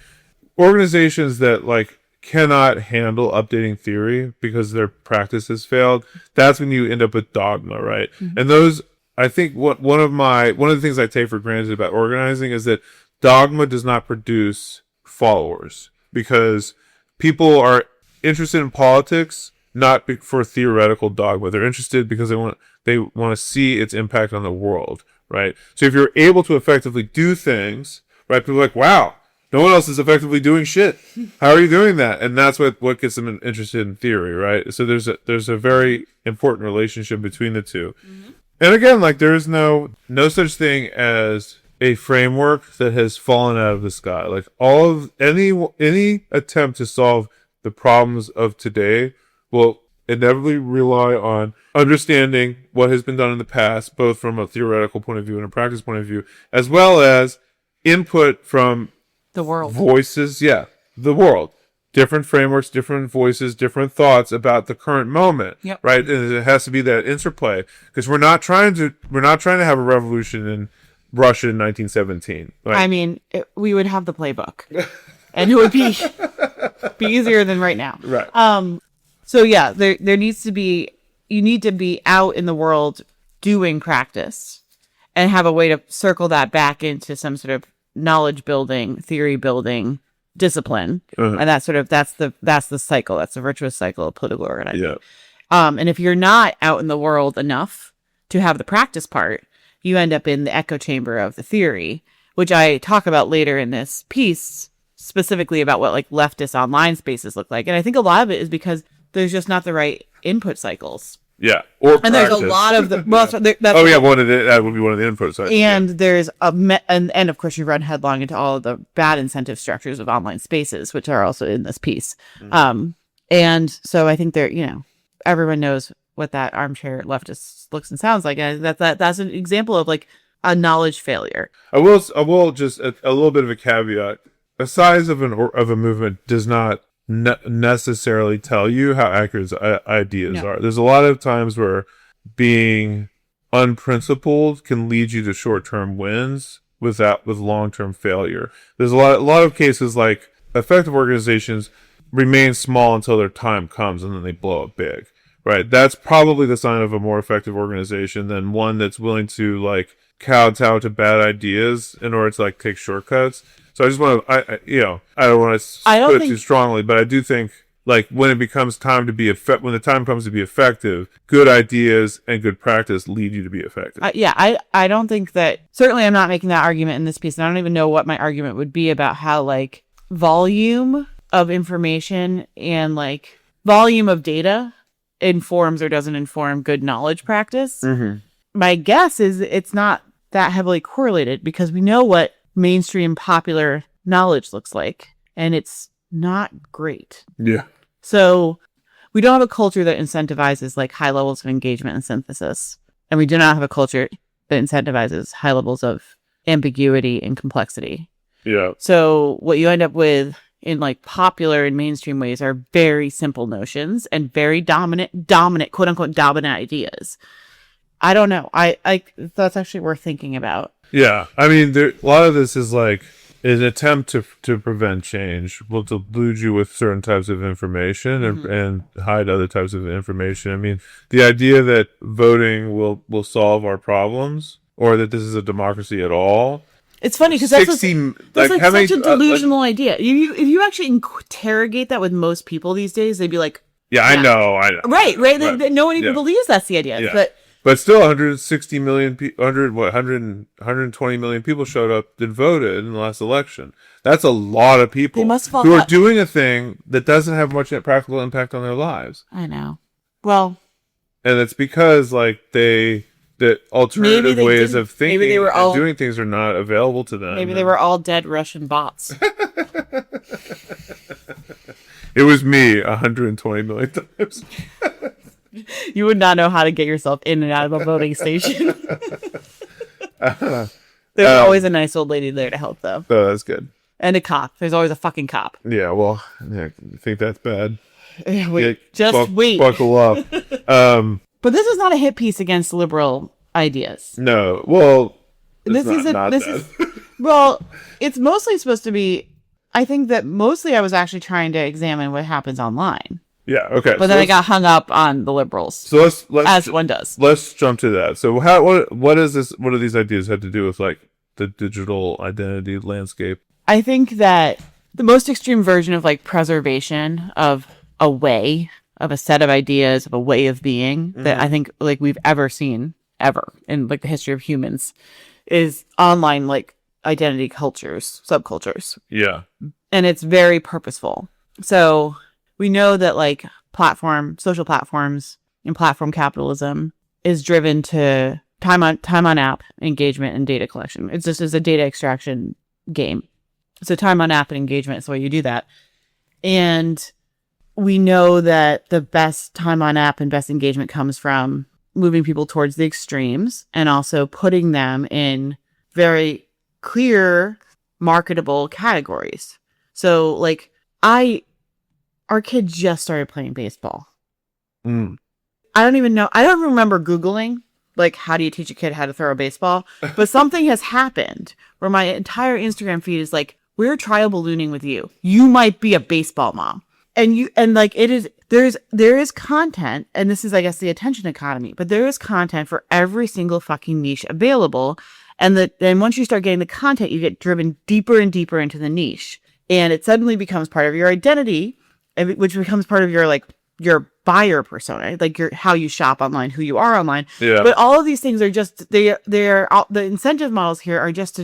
Organizations that, like, cannot handle updating theory because their practice has failed, that's when you end up with dogma, right? Mm-hmm. And those... I think one of the things I take for granted about organizing is that dogma does not produce followers because people are interested in politics not for theoretical dogma. They're interested because they want to see its impact on the world, right? So if you're able to effectively do things, right, people are like, wow, no one else is effectively doing shit. How are you doing that? And that's what gets them interested in theory, right? So there's a very important relationship between the two. Mm-hmm. And again, like there is no such thing as a framework that has fallen out of the sky. Like all of any attempt to solve the problems of today will inevitably rely on understanding what has been done in the past, both from a theoretical point of view and a practice point of view, as well as input from the world. Voices, the world. Different frameworks, different voices, different thoughts about the current moment, right? And it has to be that interplay because we're not trying to have a revolution in Russia in 1917. Right? I mean, we would have the playbook, and it would be easier than right now. Right. So yeah, there needs to be. You need to be out in the world doing practice, and have a way to circle that back into some sort of knowledge building, theory building discipline, and that's the cycle. That's the virtuous cycle of political organizing. Yeah. And if you're not out in the world enough to have the practice part, you end up in the echo chamber of the theory, which I talk about later in this piece, specifically about what like leftist online spaces look like. And I think a lot of it is because there's just not the right input cycles. Yeah, and there's a lot of the that would be one of the input sites. And there's and of course you run headlong into all of the bad incentive structures of online spaces, which are also in this piece. And so I think everyone knows what that armchair leftist looks and sounds like. And that's an example of like a knowledge failure. I will just a little bit of a caveat. The size of a movement does not necessarily tell you how accurate ideas are. There's a lot of times where being unprincipled can lead you to short-term wins with long-term failure. There's a lot of cases like effective organizations remain small until their time comes and then they blow up big. Right? That's probably the sign of a more effective organization than one that's willing to like kowtow to bad ideas in order to like take shortcuts. So I just want to, I don't want to put it too strongly, but I do think like when the time comes to be effective, good ideas and good practice lead you to be effective. I don't think that, certainly I'm not making that argument in this piece. And I don't even know what my argument would be about how like volume of information and like volume of data informs or doesn't inform good knowledge practice. Mm-hmm. My guess is it's not that heavily correlated because we know what mainstream popular knowledge looks like, and it's not great. Yeah. So we don't have a culture that incentivizes like high levels of engagement and synthesis, and we do not have a culture that incentivizes high levels of ambiguity and complexity. Yeah. So what you end up with in like popular and mainstream ways are very simple notions and very dominant, quote unquote, dominant ideas. I don't know. I that's actually worth thinking about. Yeah. I mean, a lot of this is like an attempt to prevent change. Will delude you with certain types of information and hide other types of information. I mean, the idea that voting will solve our problems or that this is a democracy at all. It's funny because that's such a delusional idea. If you actually interrogate that with most people these days, they'd be like, "Yeah, I know." Right. No one even believes that's the idea. Yeah. But still, 160 million people, 120 million people showed up and voted in the last election. That's a lot of people who are doing a thing that doesn't have much practical impact on their lives. I know. Well, and it's because like the alternative ways of thinking and doing things are not available to them. Maybe they were all dead Russian bots. It was me 120 million times. You would not know how to get yourself in and out of a voting station. There's always a nice old lady there to help, though. Oh, that's good. And a cop. There's always a fucking cop. Yeah, well, I think that's bad. Wait. Buckle up. But this is not a hit piece against liberal ideas. No. Well, well, it's mostly supposed to be, I think that mostly I was actually trying to examine what happens online. Yeah, okay. But then I got hung up on the liberals. So let's as one does. Let's jump to that. So what is this? What do these ideas have to do with like the digital identity landscape? I think that the most extreme version of like preservation of a set of ideas, of a way of being that I think like we've ever seen in like the history of humans is online like identity cultures, subcultures. Yeah. And it's very purposeful. So we know that like social platforms and platform capitalism is driven to time on app engagement and data collection. It's just as a data extraction game. So time on app and engagement is the way you do that. And we know that the best time on app and best engagement comes from moving people towards the extremes and also putting them in very clear, marketable categories. So like our kid just started playing baseball. I don't even know. I don't remember Googling, like, how do you teach a kid how to throw a baseball? But something has happened where my entire Instagram feed is like, we're trial ballooning with you. You might be a baseball mom. And like, there is content, and this is, I guess, the attention economy, but there is content for every single fucking niche available. And then once you start getting the content, you get driven deeper and deeper into the niche. And it suddenly becomes part of your identity, which becomes part of your buyer persona, like how you shop online, who you are online. Yeah. But all of these things are just the incentive models here are just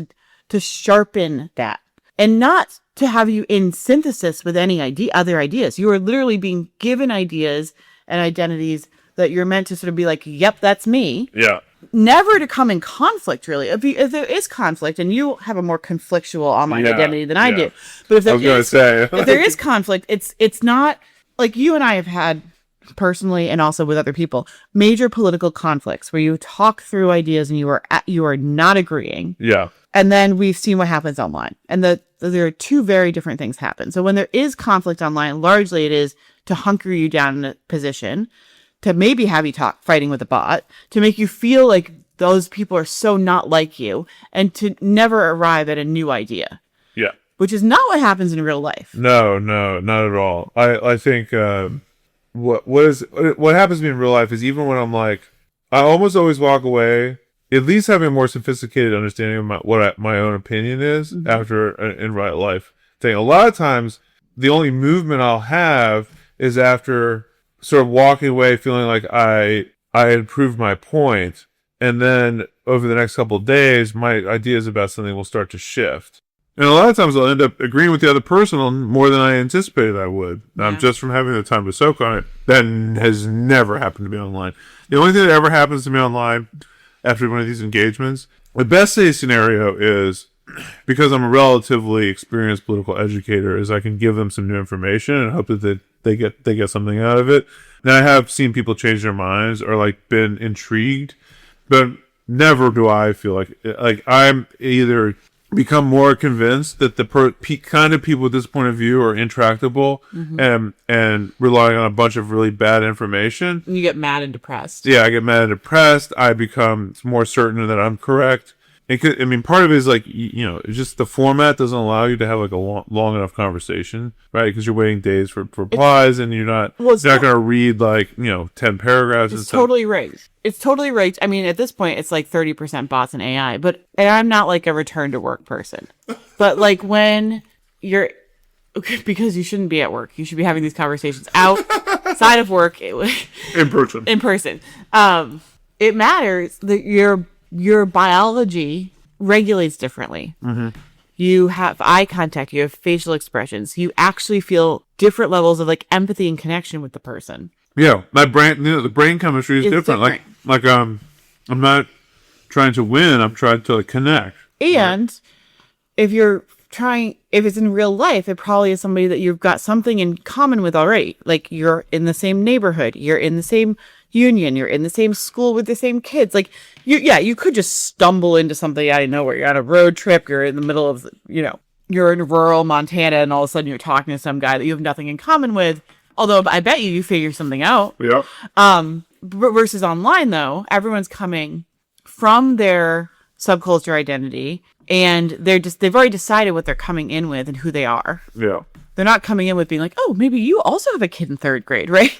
to sharpen that, and not to have you in synthesis with any other ideas. You are literally being given ideas and identities that you're meant to sort of be like, yep, that's me. Yeah. Never to come in conflict, really. If there is conflict, and you have a more conflictual online identity than I do, but if there is conflict, it's not like you and I have had personally and also with other people, major political conflicts where you talk through ideas and you are not agreeing. Yeah. And then we've seen what happens online. And there are two very different things happen. So when there is conflict online, largely it is to hunker you down in a position, to maybe have you fighting with a bot, to make you feel like those people are so not like you, and to never arrive at a new idea. Yeah. Which is not what happens in real life. No, not at all. I think what happens to me in real life is, even when I'm like, I almost always walk away at least having a more sophisticated understanding of my own opinion is after in real life thing. A lot of times, the only movement I'll have is after sort of walking away feeling like I had proved my point, and then over the next couple of days, my ideas about something will start to shift. And a lot of times I'll end up agreeing with the other person on more than I anticipated I would. Just from having the time to soak on it. That has never happened to me online. The only thing that ever happens to me online after one of these engagements, the best case scenario is, because I'm a relatively experienced political educator, is I can give them some new information and hope that they get something out of it. And I have seen people change their minds or like been intrigued, but never do I feel like I'm either become more convinced that the kind of people with this point of view are intractable and relying on a bunch of really bad information. You get mad and depressed. Yeah, I get mad and depressed. I become more certain that I'm correct. Part of it is like, it's just the format doesn't allow you to have like a long enough conversation, right? Because you're waiting days for replies, and you're not going to read 10 paragraphs. It's totally right. It's totally right. I mean, at this point, it's like 30% bots and AI, and I'm not like a return to work person. But like when you're, because you shouldn't be at work, you should be having these conversations outside of work. In person. It matters that your biology regulates differently. You have eye contact, you have facial expressions, you actually feel different levels of like empathy and connection with the person. Yeah, my brain, the brain chemistry is different. Like I'm not trying to win, I'm trying to connect. And if it's in real life, it probably is somebody that you've got something in common with already. Like you're in the same neighborhood, you're in the same union, you're in the same school with the same kids. Like you could just stumble into something out of nowhere. You're on a road trip, you're in the middle of, you're in rural Montana, and all of a sudden you're talking to some guy that you have nothing in common with. Although I bet you figure something out. Yeah. Versus online though, everyone's coming from their subculture identity, and they've already decided what they're coming in with and who they are. Yeah. They're not coming in with being like, oh, maybe you also have a kid in third grade, right?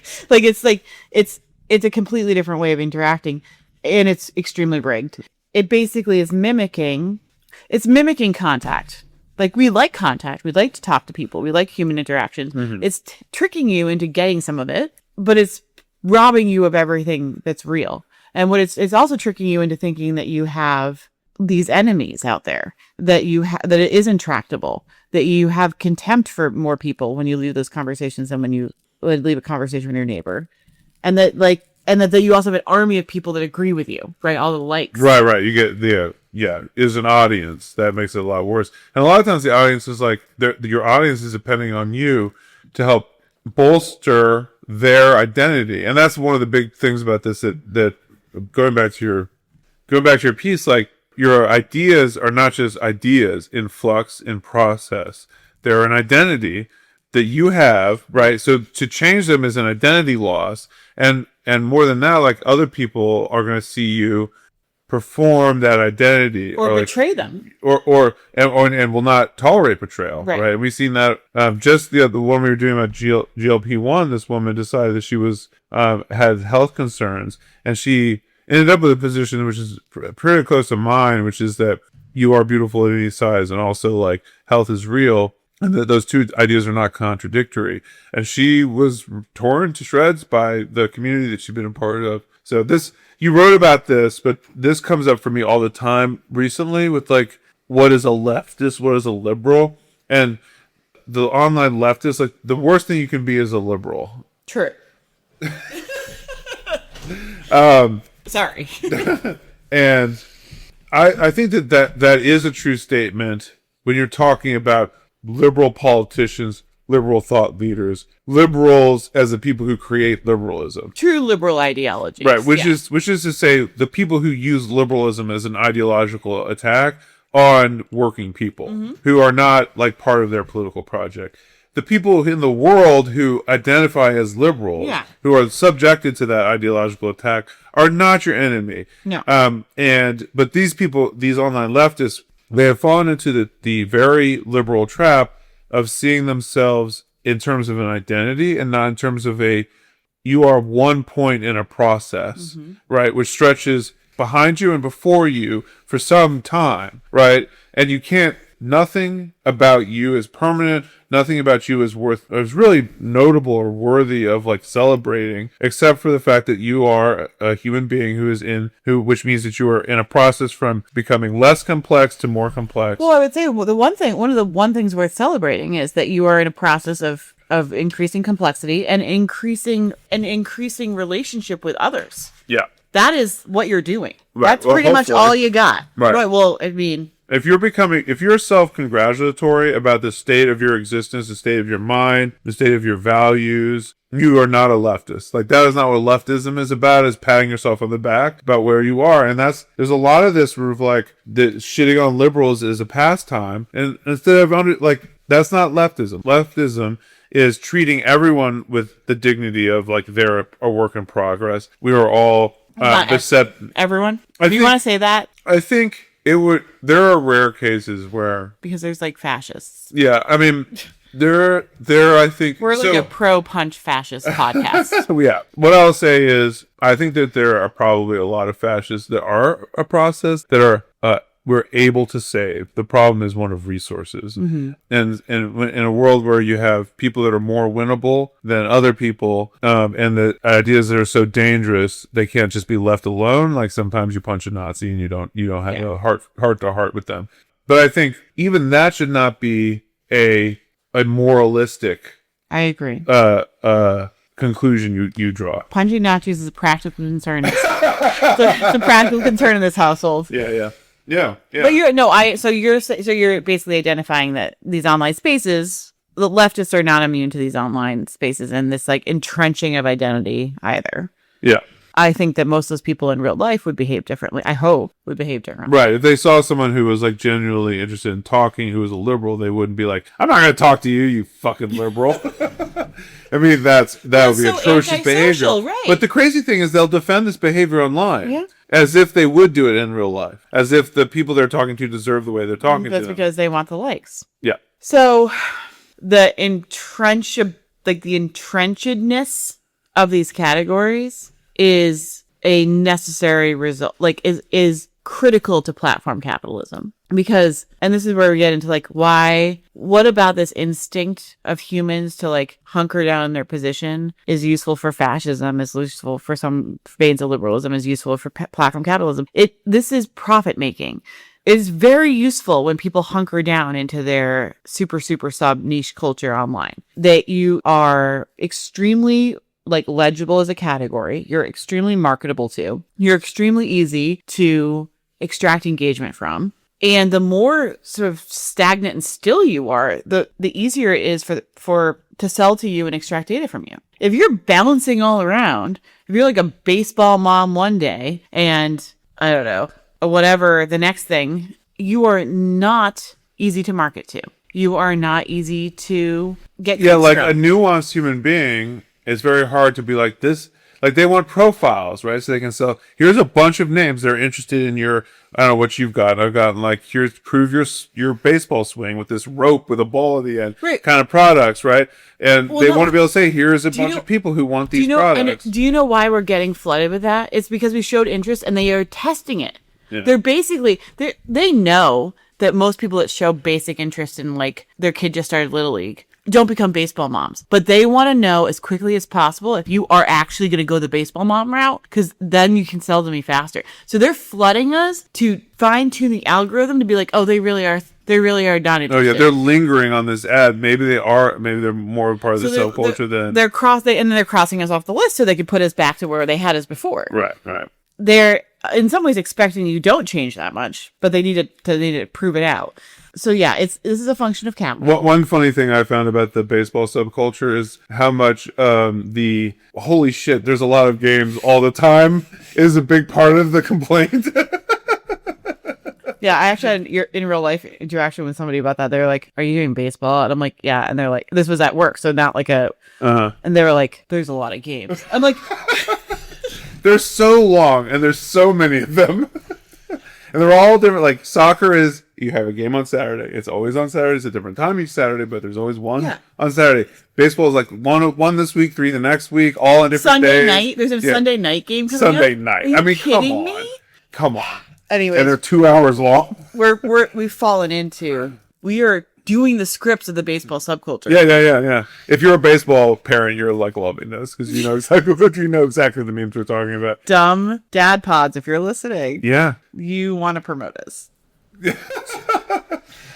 It's a completely different way of interacting, and it's extremely rigged. It basically is mimicking contact. Like, we like contact. We like to talk to people. We like human interactions. It's tricking you into getting some of it, but it's robbing you of everything that's real. And it's also tricking you into thinking that you have these enemies out there, that that it is intractable, that you have contempt for more people when you leave those conversations than when you leave a conversation with your neighbor. And that you also have an army of people that agree with you, right? All the likes. Right. You get is an audience. That makes it a lot worse. And a lot of times the audience is your audience is depending on you to help bolster their identity. And that's one of the big things about this, that going back to your piece, like, your ideas are not just ideas in flux, in process. They're an identity that you have, right? So to change them is an identity loss. And more than that, like, other people are going to see you perform that identity or betray them, and will not tolerate betrayal, right? We've seen that just the one we were doing about GLP-1. This woman decided that she was had health concerns, and she ended up with a position which is pretty close to mine, which is that you are beautiful at any size, and also, like, health is real, and that those two ideas are not contradictory. And she was torn to shreds by the community that she'd been a part of. So you wrote about this, but this comes up for me all the time recently with, like, what is a leftist, what is a liberal, and the online leftist. Like, the worst thing you can be is a liberal. True. Sorry. And I think that is a true statement when you're talking about liberal politicians liberal thought leaders, liberals as the people who create liberalism. True liberal ideology. Right, which is to say the people who use liberalism as an ideological attack on working people who are not like part of their political project. The people in the world who identify as liberals, who are subjected to that ideological attack, are not your enemy. No. But these people, these online leftists, they have fallen into the very liberal trap of seeing themselves in terms of an identity and not in terms of you are one point in a process, right? Which stretches behind you and before you for some time, right? And nothing about you is permanent. Nothing about you is really notable or worthy of like celebrating, except for the fact that you are a human being which means that you are in a process from becoming less complex to more complex. Well, I would say one of the things worth celebrating is that you are in a process of increasing complexity and increasing relationship with others. Yeah. That is what you're doing. Right. That's pretty much all you got. Right. Well, I mean, if you're self-congratulatory about the state of your existence, the state of your mind, the state of your values, you are not a leftist. Like, that is not what leftism is about, is patting yourself on the back about where you are. And there's a lot of this of like, the shitting on liberals is a pastime. And instead of, that's not leftism. Leftism is treating everyone with the dignity of like they're a work in progress. We are all beset. Everyone? Do you want to say that? I think there are rare cases where, because there's like fascists. Yeah, I mean, I think we're like a pro-punch fascist podcast. Yeah. What I'll say is, I think that there are probably a lot of fascists that are a process that are we're able to save. The problem is one of resources. And in a world where you have people that are more winnable than other people, and the ideas that are so dangerous, they can't just be left alone. Like, sometimes you punch a Nazi and you don't have a heart to heart with them. But I think even that should not be a moralistic, I agree, conclusion you draw. Punching Nazis is a practical concern. It's a practical concern in this household. Yeah. But you're basically identifying that these online spaces, the leftists are not immune to these online spaces and this like entrenching of identity either. Yeah. I think that most of those people in real life would behave differently. I hope would behave differently. Right. If they saw someone who was like genuinely interested in talking, who was a liberal, they wouldn't be like, "I'm not going to talk to you, you fucking liberal." I mean, that would be atrocious behavior. Right. But the crazy thing is, they'll defend this behavior online. Yeah. As if they would do it in real life. As if the people they're talking to deserve the way they're talking to them. That's because they want the likes. Yeah. So the entrenchedness of these categories is a necessary result, is critical to platform capitalism. Because, and this is where we get into like, what about this instinct of humans to like hunker down in their position is useful for fascism, is useful for some veins of liberalism, is useful for platform capitalism. This is profit making. It is very useful when people hunker down into their super sub niche culture online, that you are extremely like legible as a category. You're extremely marketable to. You're extremely easy to extract engagement from. And the more sort of stagnant and still you are, the easier it is to sell to you and extract data from you. If you're bouncing all around, if you're like a baseball mom one day and I don't know, whatever the next thing, you are not easy to market to. You are not easy to get. Yeah, like a nuanced human being, it's very hard to be like this. Like, they want profiles, right? So they can sell, here's a bunch of names that are interested in your, I don't know what you've got. I've got like, here's prove your baseball swing with this rope with a ball at the end, right, kind of products, right? And they want to be able to say, here's a bunch of people who want these products. Do you know why we're getting flooded with that? It's because we showed interest and they are testing it. Yeah. They're basically, they know that most people that show basic interest in like their kid just started Little League don't become baseball moms, but they want to know as quickly as possible if you are actually going to go the baseball mom route, because then you can sell to me faster. So they're flooding us to fine tune the algorithm to be like, oh, they really are not interested. Oh yeah, they're lingering on this ad. Maybe they're more part of the subculture than they're crossing us off the list so they could put us back to where they had us before. Right. in some ways expecting you don't change that much, but they need to prove it out. So yeah, this is a function of capital. One funny thing I found about the baseball subculture is how much the holy shit, there's a lot of games all the time is a big part of the complaint. Yeah, I actually had in real life interaction with somebody about that. They were like, "Are you doing baseball?" And I'm like, "Yeah." And they're like, "This was at work, so not like a." And they were like, "There's a lot of games." I'm like, "They're so long, and there's so many of them, and they're all different." Like soccer is, you have a game on Saturday. It's always on Saturday. It's a different time each Saturday, but there's always one on Saturday. Baseball is like one this week, 3 the next week, all on different days. Sunday night. There's a Sunday night game coming Sunday up? night. Are you I mean, kidding me? Come on. Anyways, And they're 2 hours long. We've fallen into. We are doing the scripts of the baseball subculture. Yeah. If you're a baseball parent, you're like loving this because you know exactly the memes we're talking about. Dumb dad pods, if you're listening. Yeah. You want to promote us.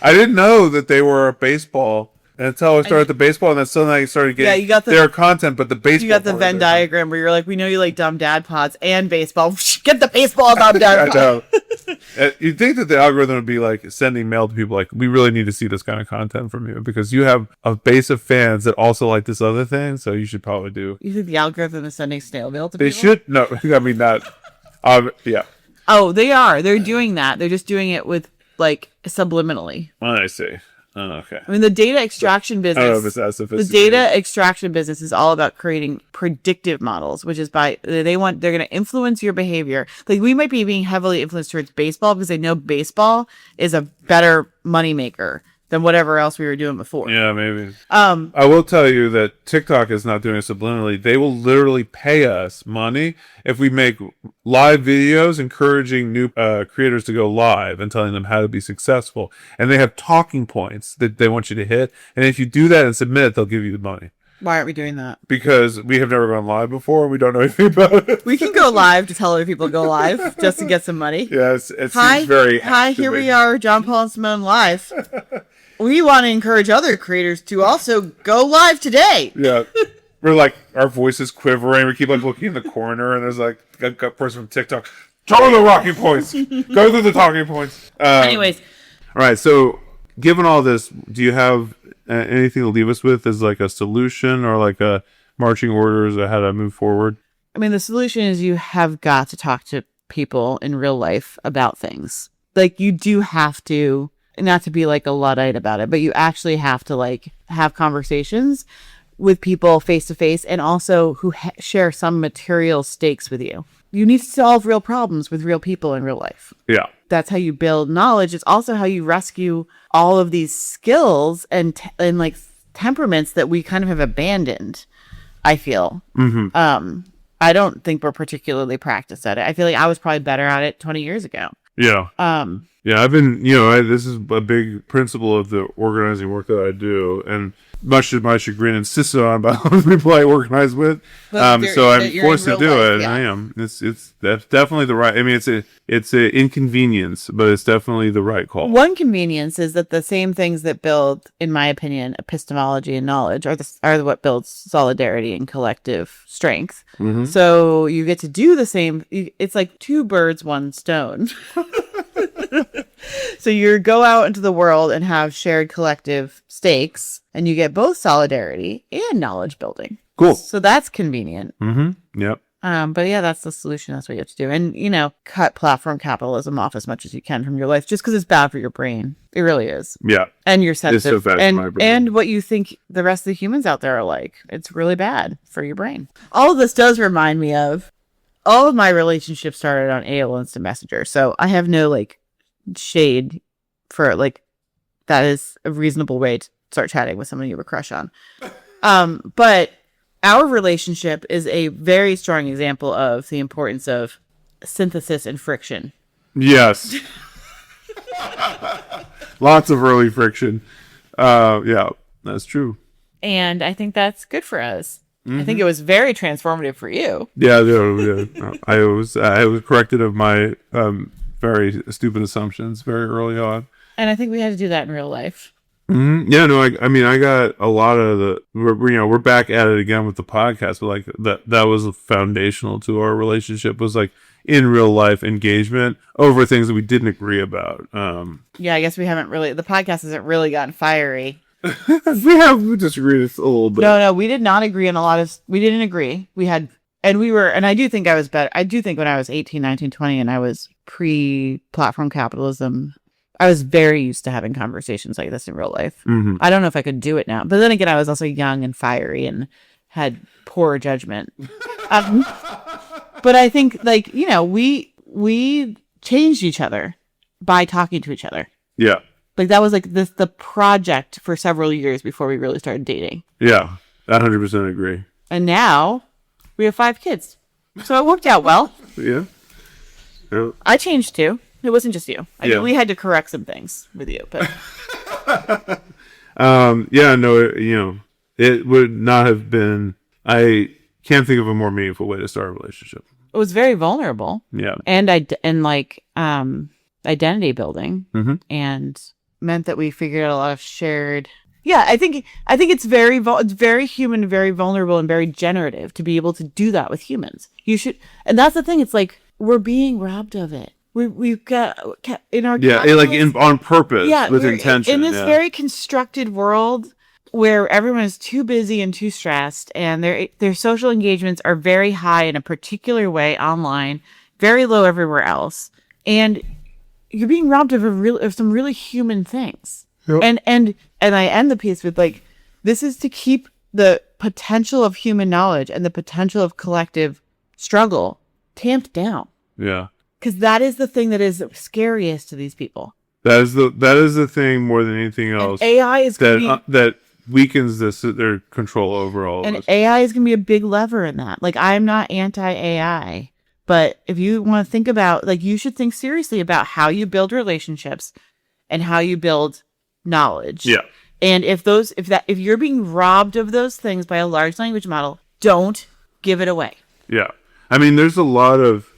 I didn't know that they were a baseball until I started the baseball, and then suddenly I started getting you got their content, but the baseball. You got the Venn diagram where you're like, we know you like dumb dad pods and baseball. Get the baseball, dumb dad pods. You'd think that the algorithm would be like sending mail to people like, we really need to see this kind of content from you because you have a base of fans that also like this other thing, so you should probably do. You think the algorithm is sending snail mail to they people? They should. No, I mean not. Yeah. Oh, they are. They're doing that. They're just doing it with like subliminally. I see. Oh, okay. I mean, the data extraction business. I don't know if it's that sophisticated. The data extraction business is all about creating predictive models, which is they're going to influence your behavior. Like we might be being heavily influenced towards baseball because they know baseball is a better moneymaker than whatever else we were doing before. Yeah, maybe. I will tell you that TikTok is not doing it subliminally. They will literally pay us money if we make live videos encouraging new creators to go live and telling them how to be successful. And they have talking points that they want you to hit. And if you do that and submit it, they'll give you the money. Why aren't we doing that? Because we have never gone live before. We don't know anything about it. We can go live to tell other people to go live just to get some money. Yes, it seems very Hi, here we are, John Paul and Simone live. We want to encourage other creators to also go live today. Yeah. We're like, our voices quivering. We keep like looking in the corner, and there's like a person from TikTok. Tell the talking points. Go through the talking points. Anyways. All right. So, given all this, do you have anything to leave us with as like a solution or like a marching orders or how to move forward? I mean, the solution is you have got to talk to people in real life about things. Like, you do have to, not to be like a Luddite about it, but you actually have to like have conversations with people face to face and also who share some material stakes with you. You need to solve real problems with real people in real life. Yeah. That's how you build knowledge. It's also how you rescue all of these skills and like temperaments that we kind of have abandoned, I feel. Mm-hmm. I don't think we're particularly practiced at it. I feel like I was probably better at it 20 years ago. Yeah. Yeah, I've been, this is a big principle of the organizing work that I do, and much to my chagrin, insisted on by the people I organize with. So I'm forced to do it. Yeah. I am. It's definitely the right. I mean, it's a inconvenience, but it's definitely the right call. One convenience is that the same things that build, in my opinion, epistemology and knowledge are what builds solidarity and collective strength. Mm-hmm. So you get to do the same. It's like two birds, one stone. So you go out into the world and have shared collective stakes, and you get both solidarity and knowledge building. Cool. So that's convenient. Mm-hmm. Yep. But yeah, that's the solution. That's what you have to do. And, cut platform capitalism off as much as you can from your life just because it's bad for your brain. It really is. Yeah. And your sensitive. It's so bad for my brain. And what you think the rest of the humans out there are like. It's really bad for your brain. All of this does remind me of all of my relationships started on AOL Instant Messenger. So I have no shade for that is a reasonable way to start chatting with someone you have a crush on. But our relationship is a very strong example of the importance of synthesis and friction. Yes. Lots of early friction. Yeah, that's true. And I think that's good for us. Mm-hmm. I think it was very transformative for you. Yeah. I was corrected of my very stupid assumptions very early on. And I think we had to do that in real life. Yeah, no, I mean, I got a lot of we're back at it again with the podcast, but like that was foundational to our relationship, was like in real life engagement over things that we didn't agree about. Yeah, I guess we haven't really, the podcast hasn't really gotten fiery. we disagreed a little bit. No, we did not agree on a lot of, we didn't agree. And I do think I was better. I do think when I was 18, 19, 20, and I was pre-platform capitalism, I was very used to having conversations like this in real life. Mm-hmm. I don't know if I could do it now. But then again, I was also young and fiery and had poor judgment. But I think, like, you know, we changed each other by talking to each other. Yeah. Like, that was like the project for several years before we really started dating. Yeah, I 100% agree. And now we have 5 kids. So it worked out well. Yeah. I changed too. It wasn't just you. I Yeah. mean, we had to correct some things with you, but Yeah, no, it would not have been, I can't think of a more meaningful way to start a relationship. it was very vulnerable. Yeah. And identity building, Mm-hmm. and meant that we figured out a lot of shared. Yeah, I think it's it's very human, very vulnerable, and very generative to be able to do that with humans. You should, and that's the thing. It's like we're being robbed of it. We've got in our On purpose, with we're intention. in this very constructed world where everyone is too busy and too stressed, and their social engagements are very high in a particular way online, very low everywhere else, and you're being robbed of some really human things. Yep. And I end the piece with, like, this is to keep the potential of human knowledge and the potential of collective struggle tamped down. Yeah. Because that is the thing that is scariest to these people. That is the thing more than anything else. And AI is that weakens their control over all of us. And AI is going to be a big lever in that. Like, I'm not anti-AI, but if you want to think about, like, you should think seriously about how you build relationships and how you build knowledge. Yeah. And if you're being robbed of those things by a large language model, don't give it away. Yeah. I mean, there's a lot of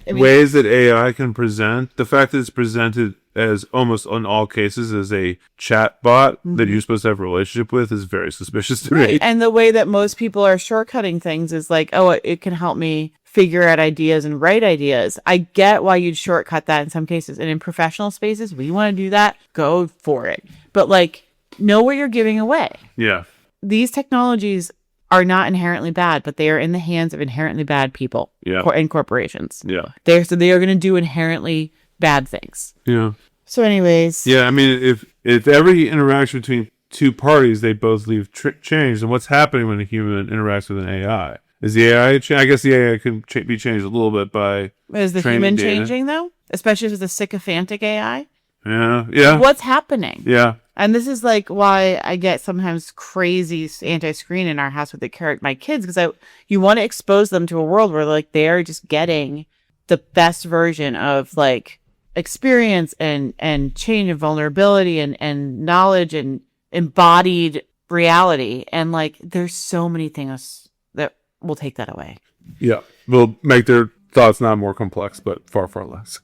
ways that AI can present. The fact that it's presented as almost in all cases as a chat bot that you're supposed to have a relationship with is very suspicious to me. And the way that most people are shortcutting things is like, oh, it can help me figure out ideas and write ideas. I get why you'd shortcut that in some cases. And in professional spaces, we want to do that, go for it. But, like, know what you're giving away. Yeah. These technologies are not inherently bad, but they are in the hands of inherently bad people and corporations. Yeah. They are going to do inherently bad things. Yeah. So anyways. Yeah, I mean, if every interaction between two parties, they both leave change, then what's happening when a human interacts with an AI? Is the AI I guess the AI can be changed a little bit by Is the human changing, though? Especially if it's a sycophantic AI? Yeah. Yeah. What's happening? Yeah. And this is like why I get sometimes crazy anti-screen in our house with my kids, because you want to expose them to a world where, like, they're just getting the best version of, like, experience and change and vulnerability and knowledge and embodied reality. And, like, there's so many things that will take that away. Yeah. Will make their thoughts not more complex, but far, far less.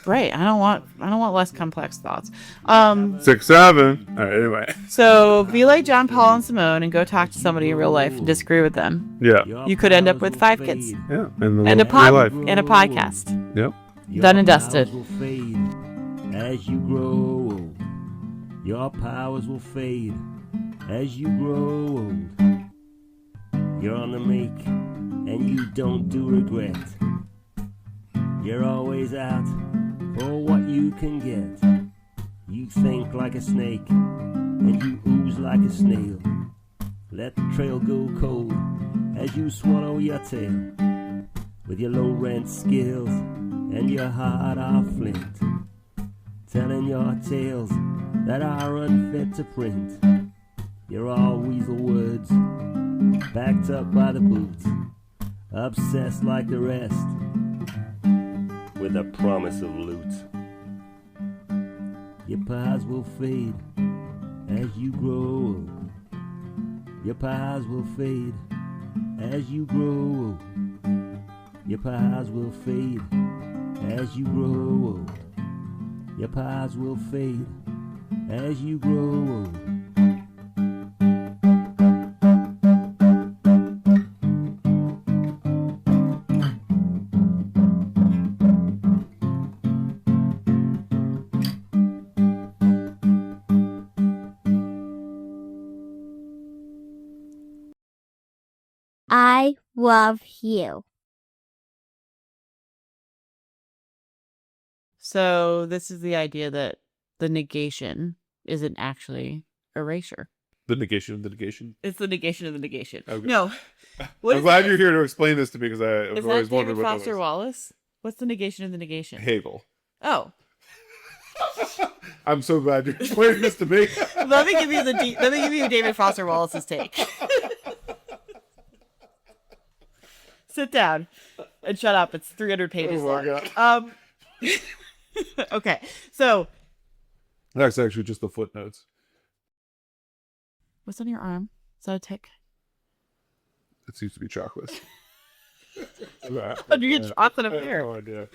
Right. I don't want less complex thoughts. 6, 7. All right. Anyway. So be like John Paul and Simone and go talk to somebody in real life and disagree with them. Yeah. You could end up with 5 kids. Yeah. And a podcast. Yep. Done and dusted. As you grow old, your powers will fade. As you grow old, you're on the make, and you don't do regret. You're always out for what you can get. You think like a snake, and you ooze like a snail. Let the trail go cold as you swallow your tail. With your low rent skills and your heart of flint, telling your tales that are unfit to print. You're all weasel words, backed up by the boots, obsessed like the rest, with a promise of loot. Your pies will fade as you grow old. Your pies will fade as you grow old. Your pies will fade as you grow old. Your pies will fade as you grow old. I love you. So this is the idea that the negation isn't actually erasure. The negation of the negation. It's the negation of the negation. Okay. No. I'm glad you're here to explain this to me because I've Is always that wondered David what Foster that was. Wallace? What's the negation of the negation? Hegel. Oh. I'm so glad you're explaining this to me. Let me give you David Foster Wallace's take. Sit down and shut up. It's 300 pages Oh my long. God. Okay. So That's actually just the footnotes. what's on your arm? Is that a tick? It seems to be chocolate. How do you get chocolate up there? No idea.